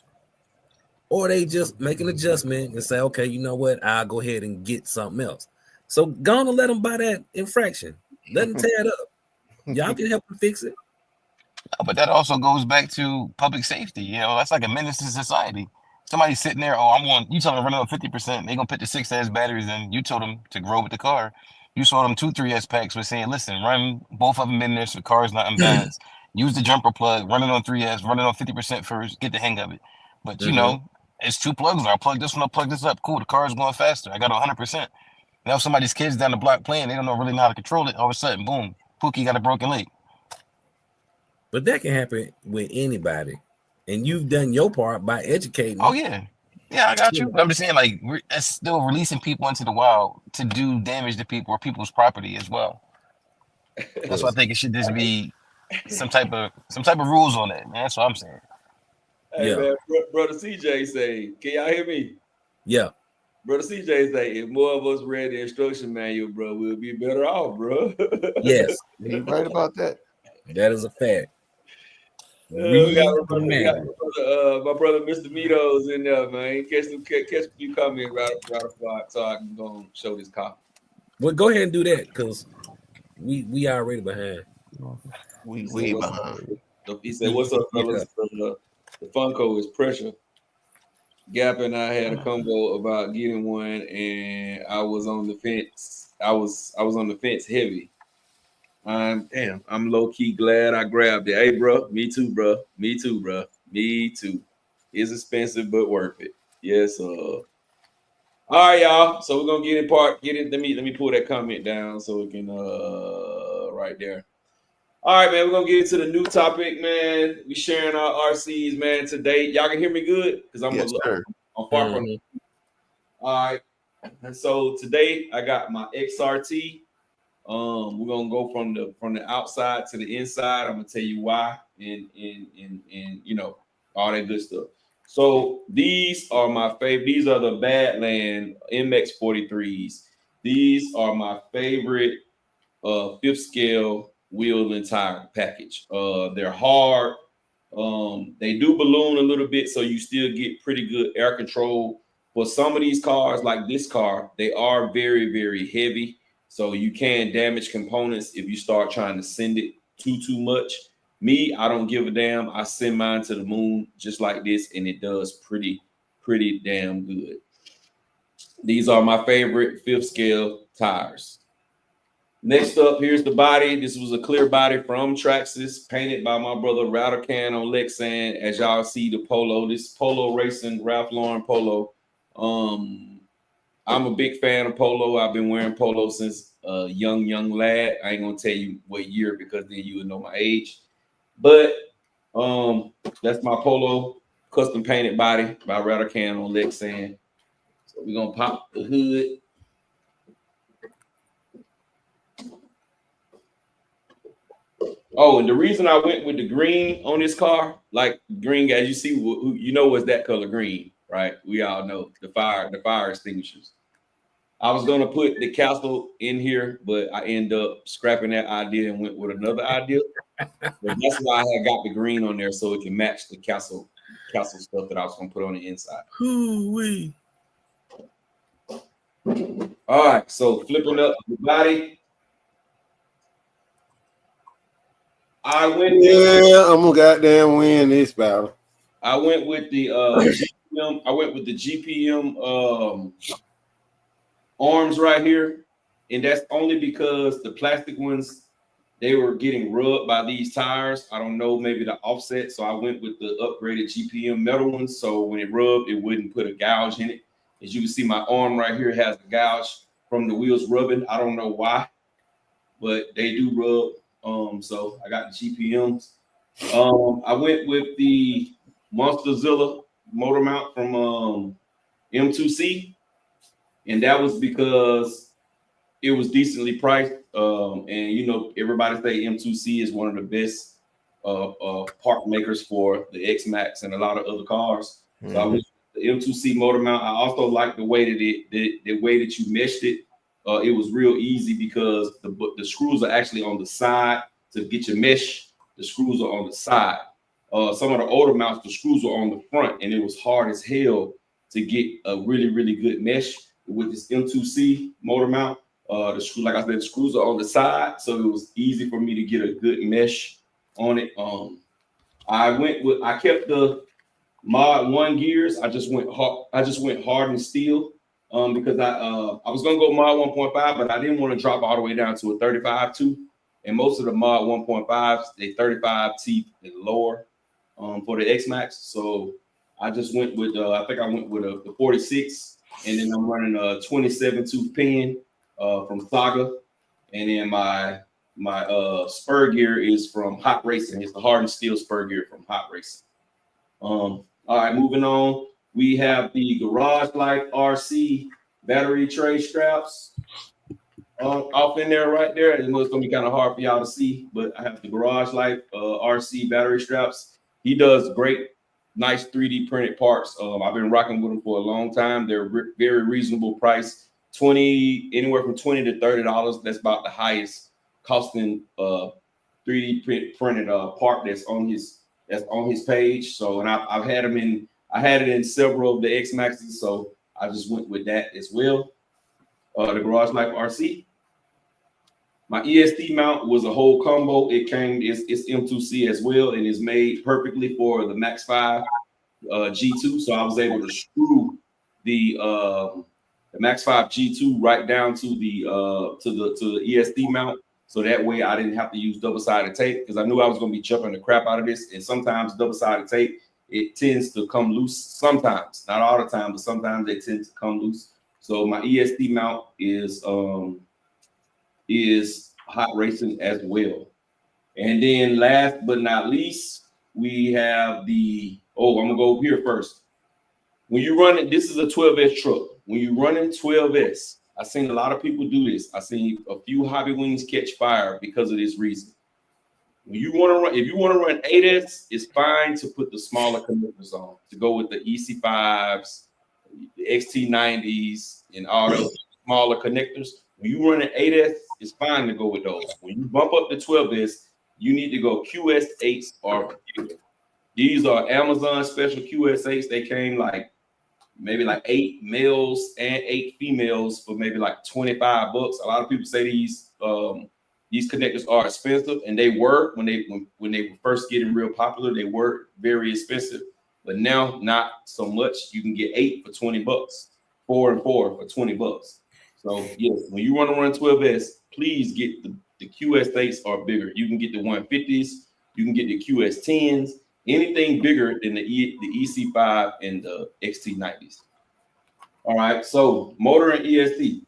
or they just make an adjustment and say, okay, you know what, I'll go ahead and get something else. So go on and let them buy that infraction. Let them tear it up. Y'all can help them fix it. But that also goes back to public safety. You know, that's like a menace to society. Somebody's sitting there, you told them to run on 50%. They're going to put the 6S batteries in. You told them to grow with the car. You sold them 2 3S packs with saying, listen, run both of them in there so the car's not unbalanced. Use the jumper plug, run it on 3S, run it on 50% first, get the hang of it. But, you know, it's 2 plugs. I'll plug this one up, plug this up. Cool, the car's going faster. I got 100%. Now if somebody's kids down the block playing, they don't really know how to control it. All of a sudden, boom, Pookie got a broken leg. But that can happen with anybody. And you've done your part by educating. Oh, yeah. Yeah, I got you. But I'm just saying, like, it's still releasing people into the wild to do damage to people or people's property as well. That's why I think it should just be some type of rules on that, man. That's what I'm saying. Hey, man, brother CJ say, can y'all hear me? Yeah. Brother CJ say, if more of us read the instruction manual, bro, we'll be better off, bro. Yes. You're right about that. That is a fact. We got my brother Mr. Mito's in there, man. Catch a few comments right up so I can go and show this copy. Well, go ahead and do that because we already behind. We way behind. He said, "What's up, fellas? The Funko is pressure." Gap and I had a combo about getting one, and I was on the fence. I was on the fence heavy. I'm low key glad I grabbed it. Hey, bro, me too, bro. Me too. It's expensive but worth it. Yes, All right, y'all. So we're gonna get in. Let me pull that comment down so we can right there. All right, man. We're gonna get into the new topic, man. We sharing our RCs, man. Today, y'all can hear me good because I'm far from it. All right. And so today I got my XRT. We're gonna go from the outside to the inside. I'm gonna tell you why and you know all that good stuff. So these are my favorite. These are the Badland MX 43s. These are my favorite 5th scale wheel and tire package. They're hard. They do balloon a little bit, so you still get pretty good air control. For some of these cars, like this car, they are very, very heavy. So you can damage components if you start trying to send it too much. Me, I don't give a damn. I send mine to the moon just like this, and it does pretty damn good. These are my favorite 5th scale tires. Next up, here's the body. This was a clear body from Traxxas, painted by my brother Rattlecan on Lexan. As y'all see the polo, this Polo Racing Ralph Lauren polo. I'm a big fan of polo. I've been wearing polo since a young lad. I ain't gonna tell you what year because then you would know my age. But that's my polo custom painted body by Rattlecan on Lexan. So we're gonna pop the hood. Oh, and the reason I went with the green on this car, like green, as you see, you know what's that color green, right? We all know the fire extinguishers. I was gonna put the castle in here, but I end up scrapping that idea and went with another idea. But that's why I had got the green on there so it can match the castle stuff that I was gonna put on the inside. Hoo-wee. All right, so flipping up the body. I'm gonna goddamn win this battle. I went with the GPM. I went with the GPM arms right here, and that's only because the plastic ones, they were getting rubbed by these tires. I don't know, maybe the offset. So I went with the upgraded GPM metal ones. So when it rubbed, it wouldn't put a gouge in it. As you can see, my arm right here has a gouge from the wheels rubbing. I don't know why, but they do rub. So I got the GPMs. I went with the Monsterzilla motor mount from M2C, and that was because it was decently priced. And you know, everybody say M2C is one of the best part makers for the X-Max and a lot of other cars. Mm-hmm. So I went with the M2C motor mount. I also like the way that the way that you meshed it. It was real easy because the screws are actually on the side to get your mesh. The screws are on the side. some of the older mounts, the screws were on the front, and it was hard as hell to get a really, really good mesh with this M2C motor mount. The screw, like I said, the screws are on the side, so it was easy for me to get a good mesh on it. I kept the Mod 1 gears. I just went hardened steel because I was gonna go Mod 1.5, but I didn't want to drop all the way down to a 35 tooth. And most of the Mod 1.5s, they 35 teeth and lower for the X-Max. So I just went with I think I went with the 46, and then I'm running a 27 tooth pin from Saga, and then my spur gear is from Hot Racing. It's the hardened steel spur gear from Hot Racing. All right, moving on. We have the Garage Life RC battery tray straps off in there right there. I know it's gonna be kind of hard for y'all to see, but I have the Garage Life RC battery straps. He does great, nice 3D printed parts. I've been rocking with him for a long time. They're very reasonable price. Anywhere from $20 to $30. That's about the highest costing 3D printed part that's on his page. So, and I had it in several of the X Maxes, so I just went with that as well. The Garage Life RC. My ESD mount was a whole combo. It's M2C as well, and is made perfectly for the Max 5 G2. So I was able to screw the Max 5 G2 right down to the ESD mount. So that way I didn't have to use double-sided tape, because I knew I was going to be jumping the crap out of this. And sometimes double-sided tape, it tends to come loose sometimes. Not all the time, but sometimes they tend to come loose. So my ESD mount is Hot Racing as well. And then last but not least, we have I'm going to go here first. When you run it, this is a 12S truck. When you run in 12S, I've seen a lot of people do this. I've seen a few Hobby Wings catch fire because of this reason. When you want to run, if you want to run 8S, it's fine to put the smaller connectors on, to go with the EC5s, the XT90s, and all those smaller connectors. When you run an 8S, it's fine to go with those. When you bump up to 12S, you need to go QS8s or bigger. These are Amazon special QS8s. They came maybe 8 males and 8 females for maybe $25. A lot of people say these connectors are expensive, and they were when they were first getting real popular. They were very expensive, but now not so much. You can get 8 for $20, 4 and 4 for $20. So yes, when you want to run 12S, please get the QS8s or bigger. You can get the 150s, you can get the QS10s, anything bigger than the EC5 and the XT90s. All right, so motor and ESD.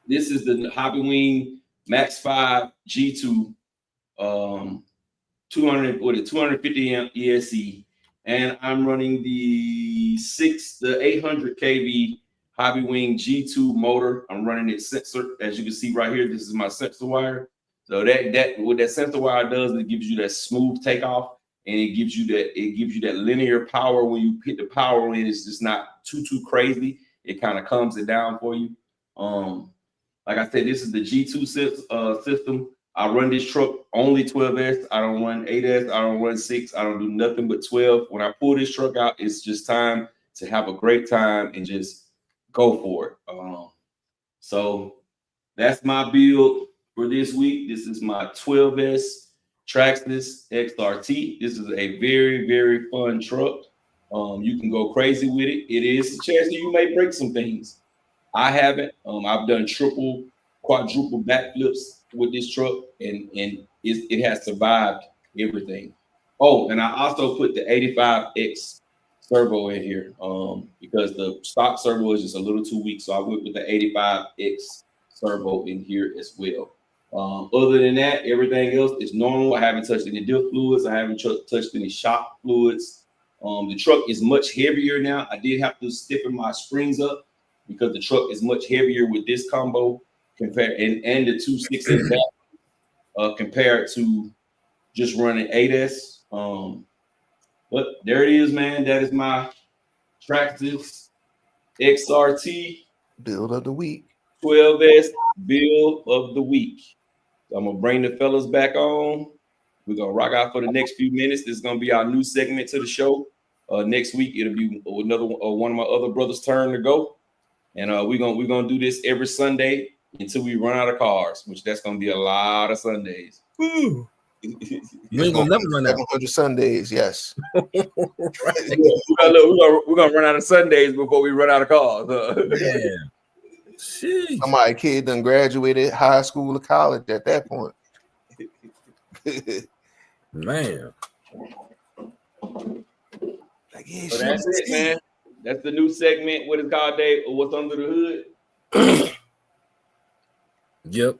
This is the Hobby Wing Max 5 G2 250 amp ESC, and I'm running the 800 kV Hobby Wing G2 motor. I'm running it sensor, as you can see right here. This is my sensor wire. So that what that sensor wire does, it gives you that smooth takeoff, and it gives you that linear power. When you hit the power in, it's just not too crazy. It kind of calms it down for you. Like I said, this is the G2 system. I run this truck only 12S. I don't run 8S. I don't run 6. I don't do nothing but 12. When I pull this truck out, it's just time to have a great time and just go for it. So that's my build for this week. This is my 12S Traxxas XRT. This is a very, very fun truck. You can go crazy with it. It is a chance that you may break some things. I haven't. I've done triple, quadruple backflips with this truck, and it has survived everything. Oh, and I also put the 85X servo in here because the stock servo is just a little too weak. So I went with the 85X servo in here as well. Other than that, everything else is normal. I haven't touched any diff fluids. I haven't touched any shock fluids. The truck is much heavier now. I did have to stiffen my springs up because the truck is much heavier with this combo compared and the 2.6 in back compared to just running 8S. But there it is, man. That is my Traxxas XRT build of the week. 12S build of the week. So I'm gonna bring the fellas back on. We're gonna rock out for the next few minutes. This is gonna be our new segment to the show. Next week it'll be another one of my other brothers' turn to go, and we're gonna do this every Sunday until we run out of cars, which that's gonna be a lot of Sundays. You ain't gonna never run out. 700 Sundays, yes. We're gonna run out of Sundays before we run out of cars. Yeah. Sheesh. My kid done graduated high school or college at that point. Man. Like, yeah, So that's it, man. That's the new segment. What is called, Dave? Or what's under the hood? Yep.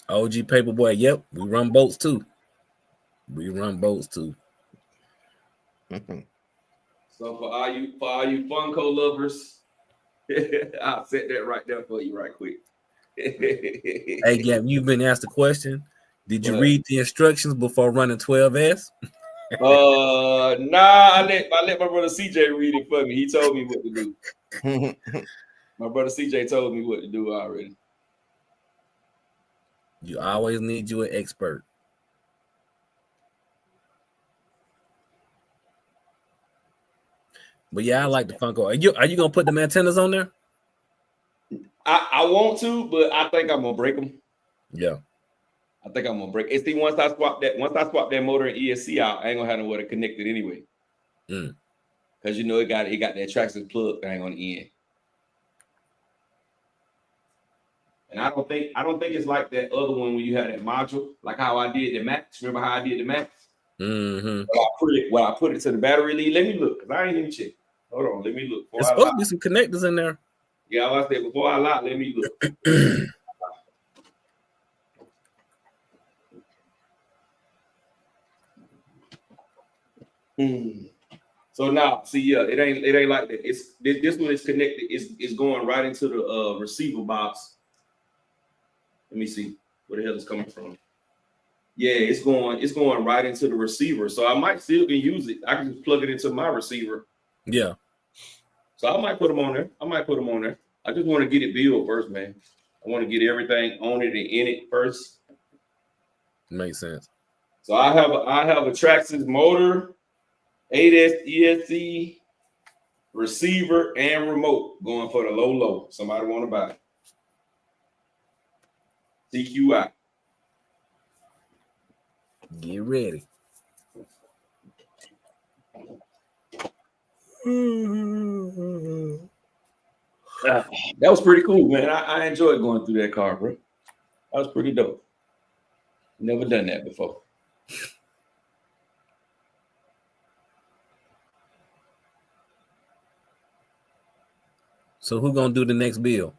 OG Paperboy. Yep. We run boats too. Mhm. So for all you Funko lovers, I'll set that right there for you right quick. Hey, Gap, you've been asked a question. Did you What? read the instructions before running 12S? Nah, I let my brother CJ read it for me. He told me what to do. My brother CJ told me what to do already. You always need you an expert. But yeah, I like the Funko. Are you gonna put the antennas on there? I want to, but I think I'm gonna break them. Yeah. I think I'm gonna break. And see, once I swap that motor and ESC out, I ain't gonna have nowhere to connect it anyway. Because you know it got that traction plug thing on the end. And I don't think it's like that other one when you had that module, like how I did the Max. Remember how I did the Max? Well, I put it to the battery lead. Let me look, because I ain't even check. Hold on, let me look. There's supposed to be some connectors in there. Yeah, I said before I lie, let me look. So now, see, yeah, it ain't like that. It's this one is connected. It's going right into the receiver box. Let me see where the hell it's coming from. Yeah, it's going right into the receiver. So I might still can use it. I can just plug it into my receiver. Yeah. So I might put them on there. I just want to get it built first, man. I want to get everything on it and in it first. Makes sense. So I have a Traxxas motor, 8S ESC, receiver, and remote going for the low. Somebody want to buy it? CQI. Get ready. That was pretty cool, man. I enjoyed going through that car, bro. That was pretty dope. Never done that before. So who gonna do the next bill?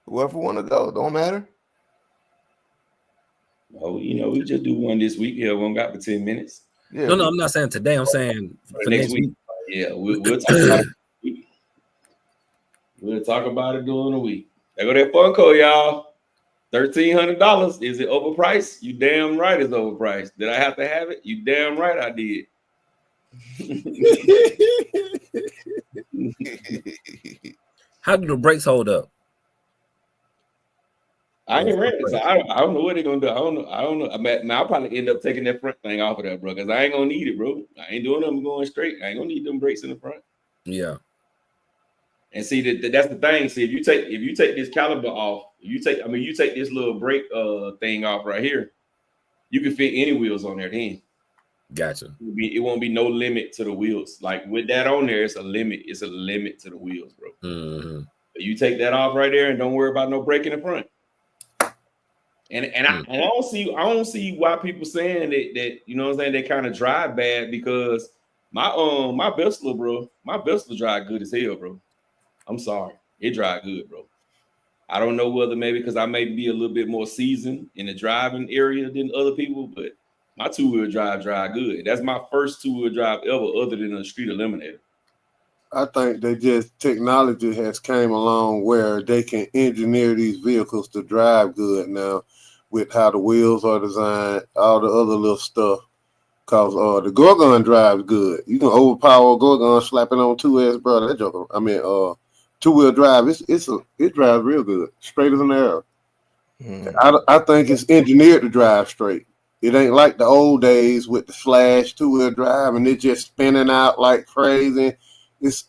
Whoever want to go, don't matter. Oh, we just do one this week. Yeah, we got for 10 minutes. Yeah. No, I'm not saying today. I'm saying for next week. Yeah, we'll talk about it. We'll talk about it during the week. There go that Funko, y'all. $1,300. Is it overpriced? You damn right it's overpriced. Did I have to have it? You damn right I did. How do the brakes hold up? I ain't ready, so I don't know what they're gonna do. I don't know. I'll probably end up taking that front thing off of there, bro, because I ain't gonna need it, bro. I ain't doing them going straight. I ain't gonna need them brakes in the front. Yeah. And see that's the thing. See, if you take this caliber off, you take this little brake thing off right here, you can fit any wheels on there then. Gotcha. It won't be no limit to the wheels. Like with that on there, it's a limit. It's a limit to the wheels, bro. Mm-hmm. You take that off right there and don't worry about no brake in the front. And I don't see why people saying that you know what I'm saying, they kind of drive bad, because my Vesla, bro, my Vesla drive good as hell, bro. I'm sorry, it drive good, bro. I don't know whether maybe because I may be a little bit more seasoned in the driving area than other people, but my two-wheel drive good. That's my first two-wheel drive ever, other than a street eliminator. I think technology has came along where they can engineer these vehicles to drive good now, with how the wheels are designed, all the other little stuff. Cause the Gorgon drives good. You can overpower a Gorgon, slap it on 2S, bro. That joker. I mean, 2-wheel drive. It drives real good, straight as an arrow. I think it's engineered to drive straight. It ain't like the old days with the Flash 2-wheel drive and it just spinning out like crazy. It's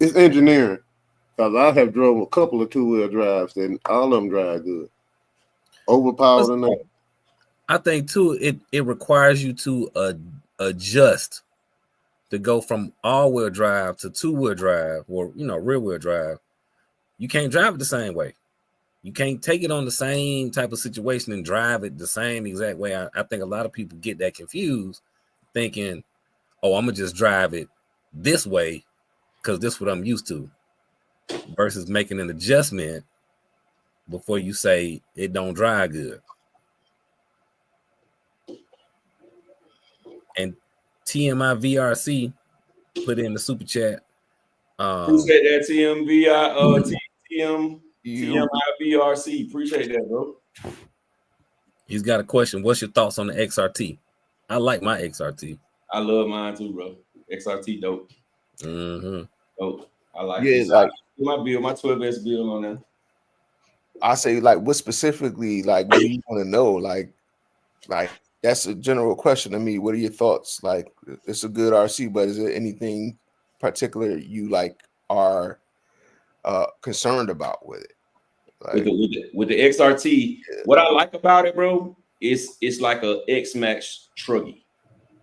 engineering. Cause I have drove a couple of 2-wheel drives and all of them drive good. Overpowered enough. I think too, it requires you to adjust to go from all-wheel drive to 2-wheel drive or rear-wheel drive. You can't drive it the same way. You can't take it on the same type of situation and drive it the same exact way. I think a lot of people get that confused, thinking, "Oh, I'm gonna just drive it this way because this is what I'm used to," versus making an adjustment before you say it don't drive good. And TMI VRC put in the super chat. Appreciate that, TMIBRC. Appreciate that, bro. He's got a question. What's your thoughts on the XRT? I like my XRT. I love mine too, bro. XRT dope. Dope. I like it. Like my 12S build on that. I say, like, what specifically, like, what do you want to know? Like that's a general question to me. What are your thoughts? Like, it's a good RC, but is there anything particular you are concerned about with it? Like, with the XRT, what I like about it, bro, is it's like a X-Max truggy,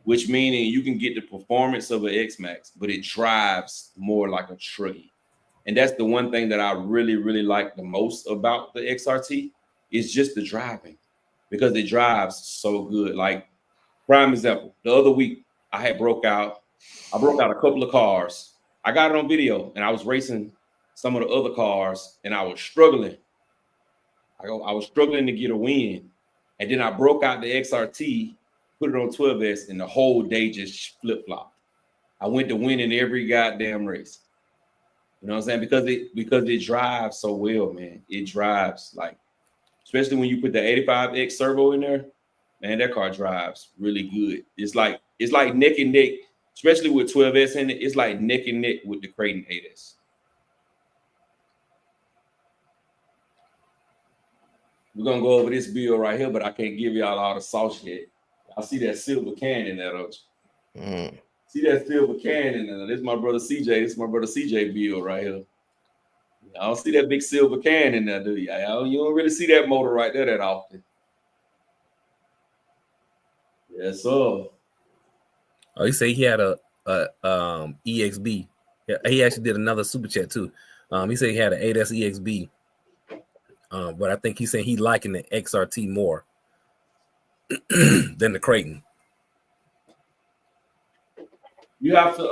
which meaning you can get the performance of an X-Max, but it drives more like a truggy. And that's the one thing that I really, really like the most about the XRT is just the driving, because it drives so good. Like, prime example, the other week I broke out a couple of cars. I got it on video and I was racing some of the other cars and I was struggling. I was struggling to get a win. And then I broke out the XRT, put it on 12S, and the whole day just flip-flopped. I went to winning every goddamn race. You know what I'm saying? Because it drives so well, man. It drives, like, especially when you put the 85X servo in there, man, that car drives really good. It's like neck and neck, especially with 12S in it. It's like neck and neck with the Creighton 8S. We're gonna go over this build right here, but I can't give y'all all the sauce yet. I see that silver can in there, don't you? See that silver can in there. This is my brother CJ. This is my brother CJ build right here. I don't see that big silver can in there, do you? You don't really see that motor right there that often. Yes, sir. Oh, he said he had a EXB. Yeah, he actually did another super chat too. He said he had an 8S EXB. But I think he's saying he liking the XRT more than the Creighton. You have to.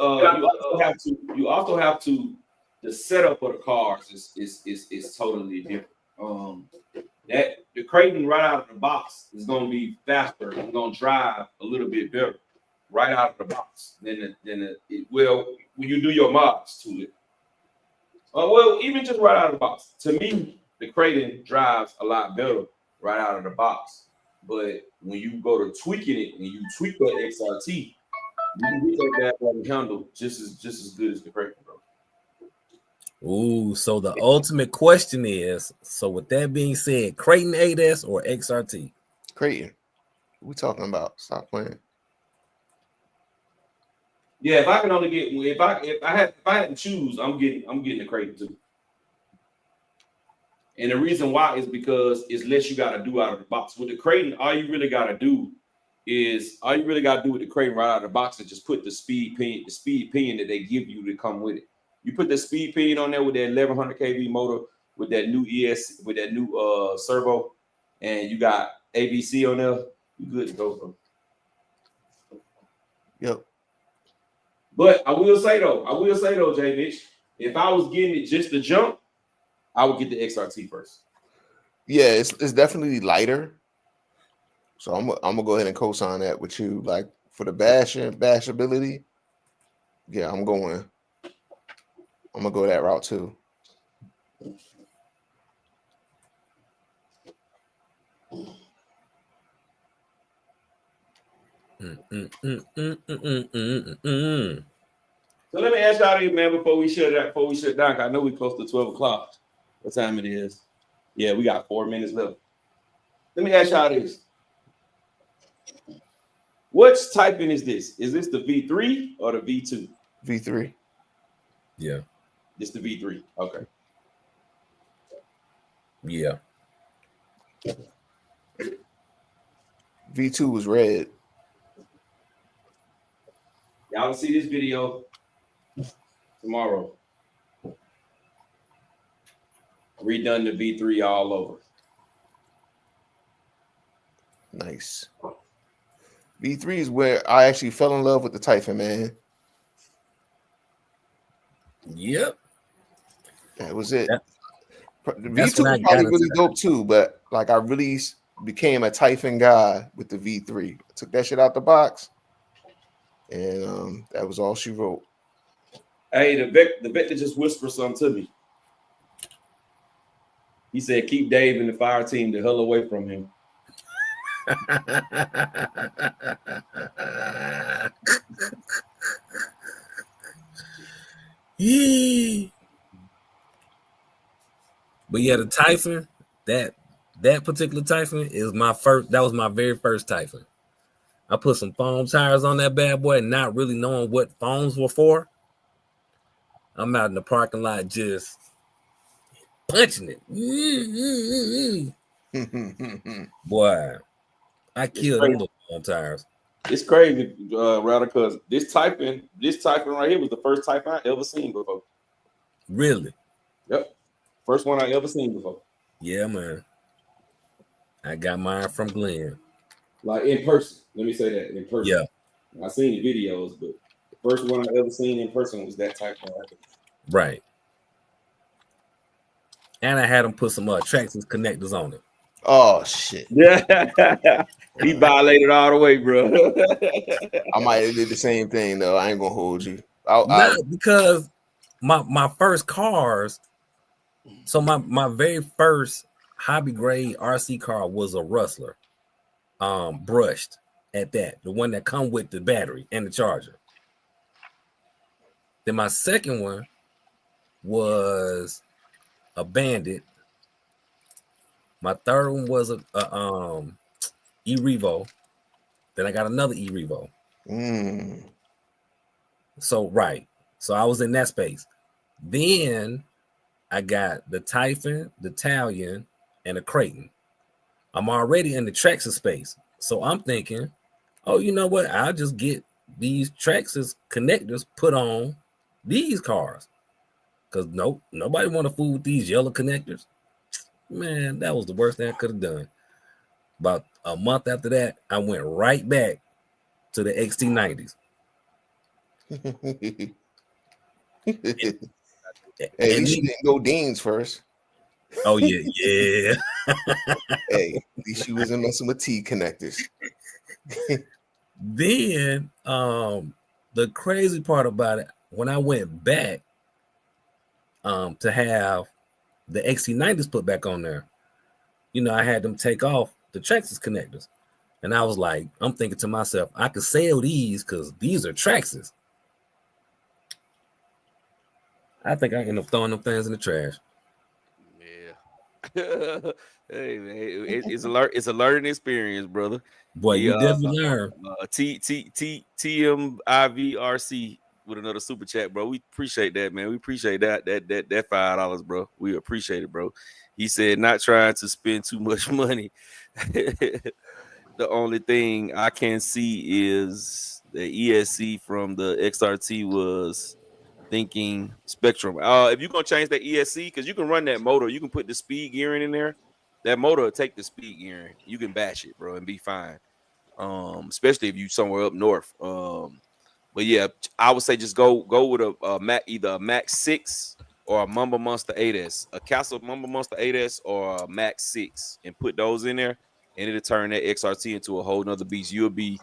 You also have to. The setup of the cars is totally different. That the Creighton right out of the box is going to be faster. It's going to drive a little bit better right out of the box than it will when you do your mods to it. Well, even just right out of the box. To me, the Creighton drives a lot better right out of the box. But when you go to tweaking it and you tweak that XRT, you can get that bad handle just as good as the Creighton, bro. Ooh, so the ultimate question is, so with that being said, Creighton 8S or XRT? Creighton. What we talking about? Stop playing. Yeah, if I can only get if I had to choose, I'm getting the Creighton too. And the reason why is because it's less you got to do out of the box. With the Creighton, all you really got to do with the Creighton right out of the box is just put the speed pinion that they give you to come with it. You put the speed pinion on there with that 1100 kV motor, with that new with that new servo, and you got ABC on there. You good to go, bro. Yep. But I will say though, J. Mitch, if I was getting it just to jump, I would get the XRT first. Yeah, it's definitely lighter. So I'm gonna go ahead and co-sign that with you. Like, for the bashability, yeah, I'm gonna go that route too. So let me ask y'all this, man, before we shut down. 'Cause I know we close to 12 o'clock. What time it is? Yeah, we got 4 minutes left. Let me ask y'all this. Which typing is this? Is this the V3 or the V2? V3. Yeah. It's the V3. Okay. Yeah. V2 was red. Y'all will see this video tomorrow. Redone the V3 all over. Nice. V3 is where I actually fell in love with the Typhon, man. Yep. That was it. The That's V2 when I was got probably into really that. dope too, but like I really became a Typhon guy with the V3. Took that shit out the box, and that was all she wrote. Hey, the vet that just whispered something to me. He said, keep Dave and the fire team the hell away from him. Yee. But yeah, the Typhon, that particular Typhon is my first. That was my very first Typhon. I put some foam tires on that bad boy, not really knowing what foams were for. I'm out in the parking lot just punching it. Boy, I killed them little foam tires. It's crazy, rather, because this typing right here was the first Typhon I ever seen before. Really? Yep. First one I ever seen before. Yeah, man. I got mine from Glenn. Like in person. Let me say that, in person. Yeah. I seen the videos, but the first one I ever seen in person was that Typhon. Right. And I had them put some Traxxas connectors on it. Oh shit! Yeah, he violated all the way, bro. I might have did the same thing though. I ain't gonna hold you. Not because my first cars. So my very first hobby grade RC car was a Rustler, brushed at that, the one that come with the battery and the charger. Then my second one was a Bandit. My third one was a E-Revo. Then I got another E-Revo. So so I was in that space. Then I got the Typhon, the Italian, and the Creighton. I'm already in the Traxxas space. So I'm thinking, oh, you know what? I'll just get these Traxxas connectors put on these cars. Because nobody want to fool with these yellow connectors. Man, that was the worst thing I could have done. About a month after that, I went right back to the XT90s. At least you didn't go Dean's first. Oh yeah. Hey, at least you wasn't messing with T connectors. Then the crazy part about it, when I went back to have the XT90s put back on there, I had them take off the Traxxas connectors. And I was like, I'm thinking to myself, I could sell these because these are Traxxas. I think I end up throwing them things in the trash. Yeah. Hey man, it's a learning experience, brother. Boy, you definitely learn. TMIVRC with another super chat, bro. We appreciate that, man. We appreciate that $5, bro. We appreciate it, bro. He said, not trying to spend too much money. The only thing I can see is the ESC from the XRT was thinking Spectrum. If you're gonna change that ESC, because you can run that motor, you can put the speed gearing in there. That motor will take the speed gearing. You can bash it, bro, and be fine. Especially if you somewhere up north. But yeah, I would say just go with either a Max 6 or a Mamba Monster 8S, a Castle Mamba Monster 8S or a Max 6, and put those in there, and it'll turn that XRT into a whole nother beast. You'll be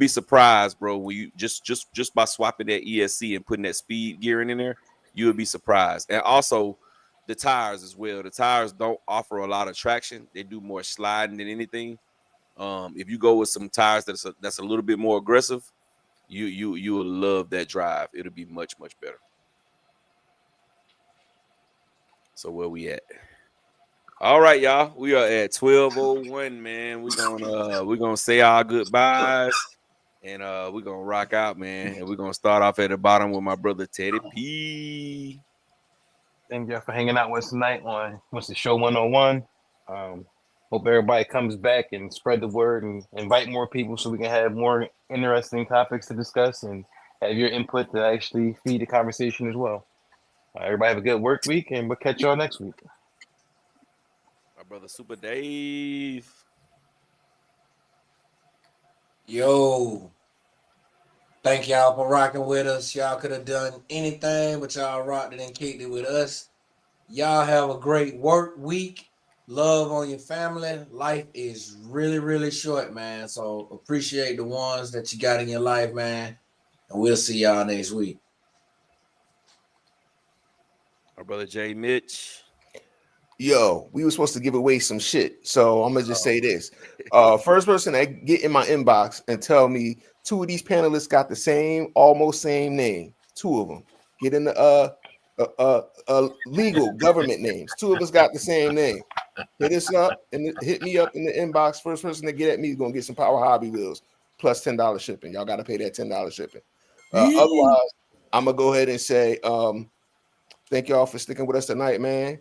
surprised, bro, when you just by swapping that ESC and putting that speed gearing in there, you'll be surprised. And also the tires as well. The tires don't offer a lot of traction. They do more sliding than anything. If you go with some tires that's a little bit more aggressive, you will love that drive. It'll be much better. So where we at? All right, y'all. We are at 12:01, man. We're gonna say our goodbyes and we're gonna rock out, man. And we're gonna start off at the bottom with my brother Teddy P. Thank y'all for hanging out with us tonight on what's the show 101. Hope everybody comes back and spread the word and invite more people so we can have more interesting topics to discuss and have your input to actually feed the conversation as well. Everybody have a good work week, and we'll catch y'all next week. My brother Super Dave. Yo, thank y'all for rocking with us. Y'all could have done anything, but y'all rocked it and kicked it with us. Y'all have a great work week. Love on your family. Life is really, really short, man. So appreciate the ones that you got in your life, man. And we'll see y'all next week. My brother Jay Mitch. Yo, we were supposed to give away some shit, so I'm gonna just say this. First person that get in my inbox and tell me 2 of these panelists got the almost same name. 2 of them get in the legal government names. 2 of us got the same name. Hit us up and hit me up in the inbox. First person to get at me is gonna get some Power Hobby wheels plus $10 shipping. Y'all got to pay that $10 shipping. Otherwise, I'm gonna go ahead and say thank y'all for sticking with us tonight, man.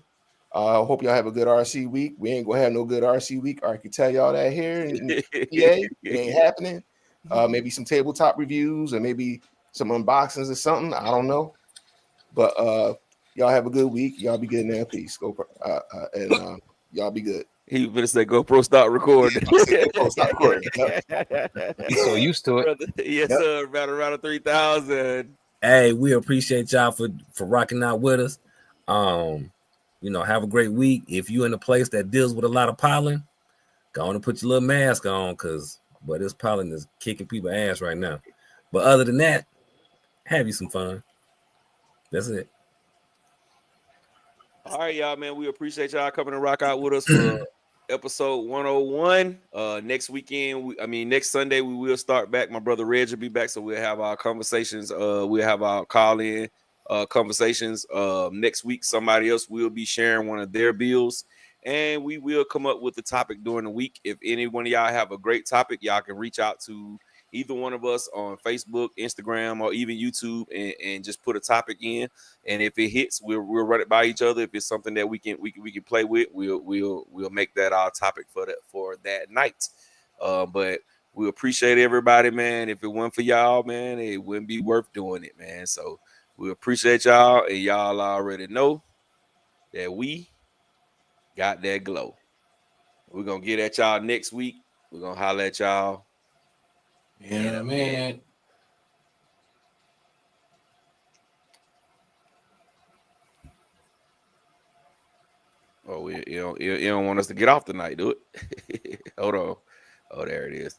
I hope y'all have a good RC week. We ain't gonna have no good RC week. I can tell y'all that here in PA, it ain't happening. Maybe some tabletop reviews or maybe some unboxings or something. I don't know. But y'all have a good week. Y'all be good now. Peace. Go and y'all be good. He better say GoPro start recording. GoPro stop recording. Yep. So used to it. Brother, yes, Yep. sir. About around 3,000. Hey, we appreciate y'all for rocking out with us. Have a great week. If you're in a place that deals with a lot of pollen, go on and put your little mask on, but this pollen is kicking people's ass right now. But other than that, have you some fun. That's it. All right, y'all, man. We appreciate y'all coming to rock out with us for episode 101. Next Sunday, we will start back. My brother Reg will be back, so we'll have our conversations. We'll have our call-in conversations. Next week, somebody else will be sharing one of their bills, and we will come up with the topic during the week. If any one of y'all have a great topic, y'all can reach out to either one of us on Facebook, Instagram, or even YouTube, and just put a topic in. And if it hits, we'll run it by each other. If it's something that we can play with, we'll make that our topic for that night. But we appreciate everybody, man. If it wasn't for y'all, man, it wouldn't be worth doing it, man. So we appreciate y'all, and y'all already know that we got that glow. We're gonna get at y'all next week. We're gonna holler at y'all. Yeah, man. Oh, you don't want us to get off tonight, do it? Hold on. Oh, there it is.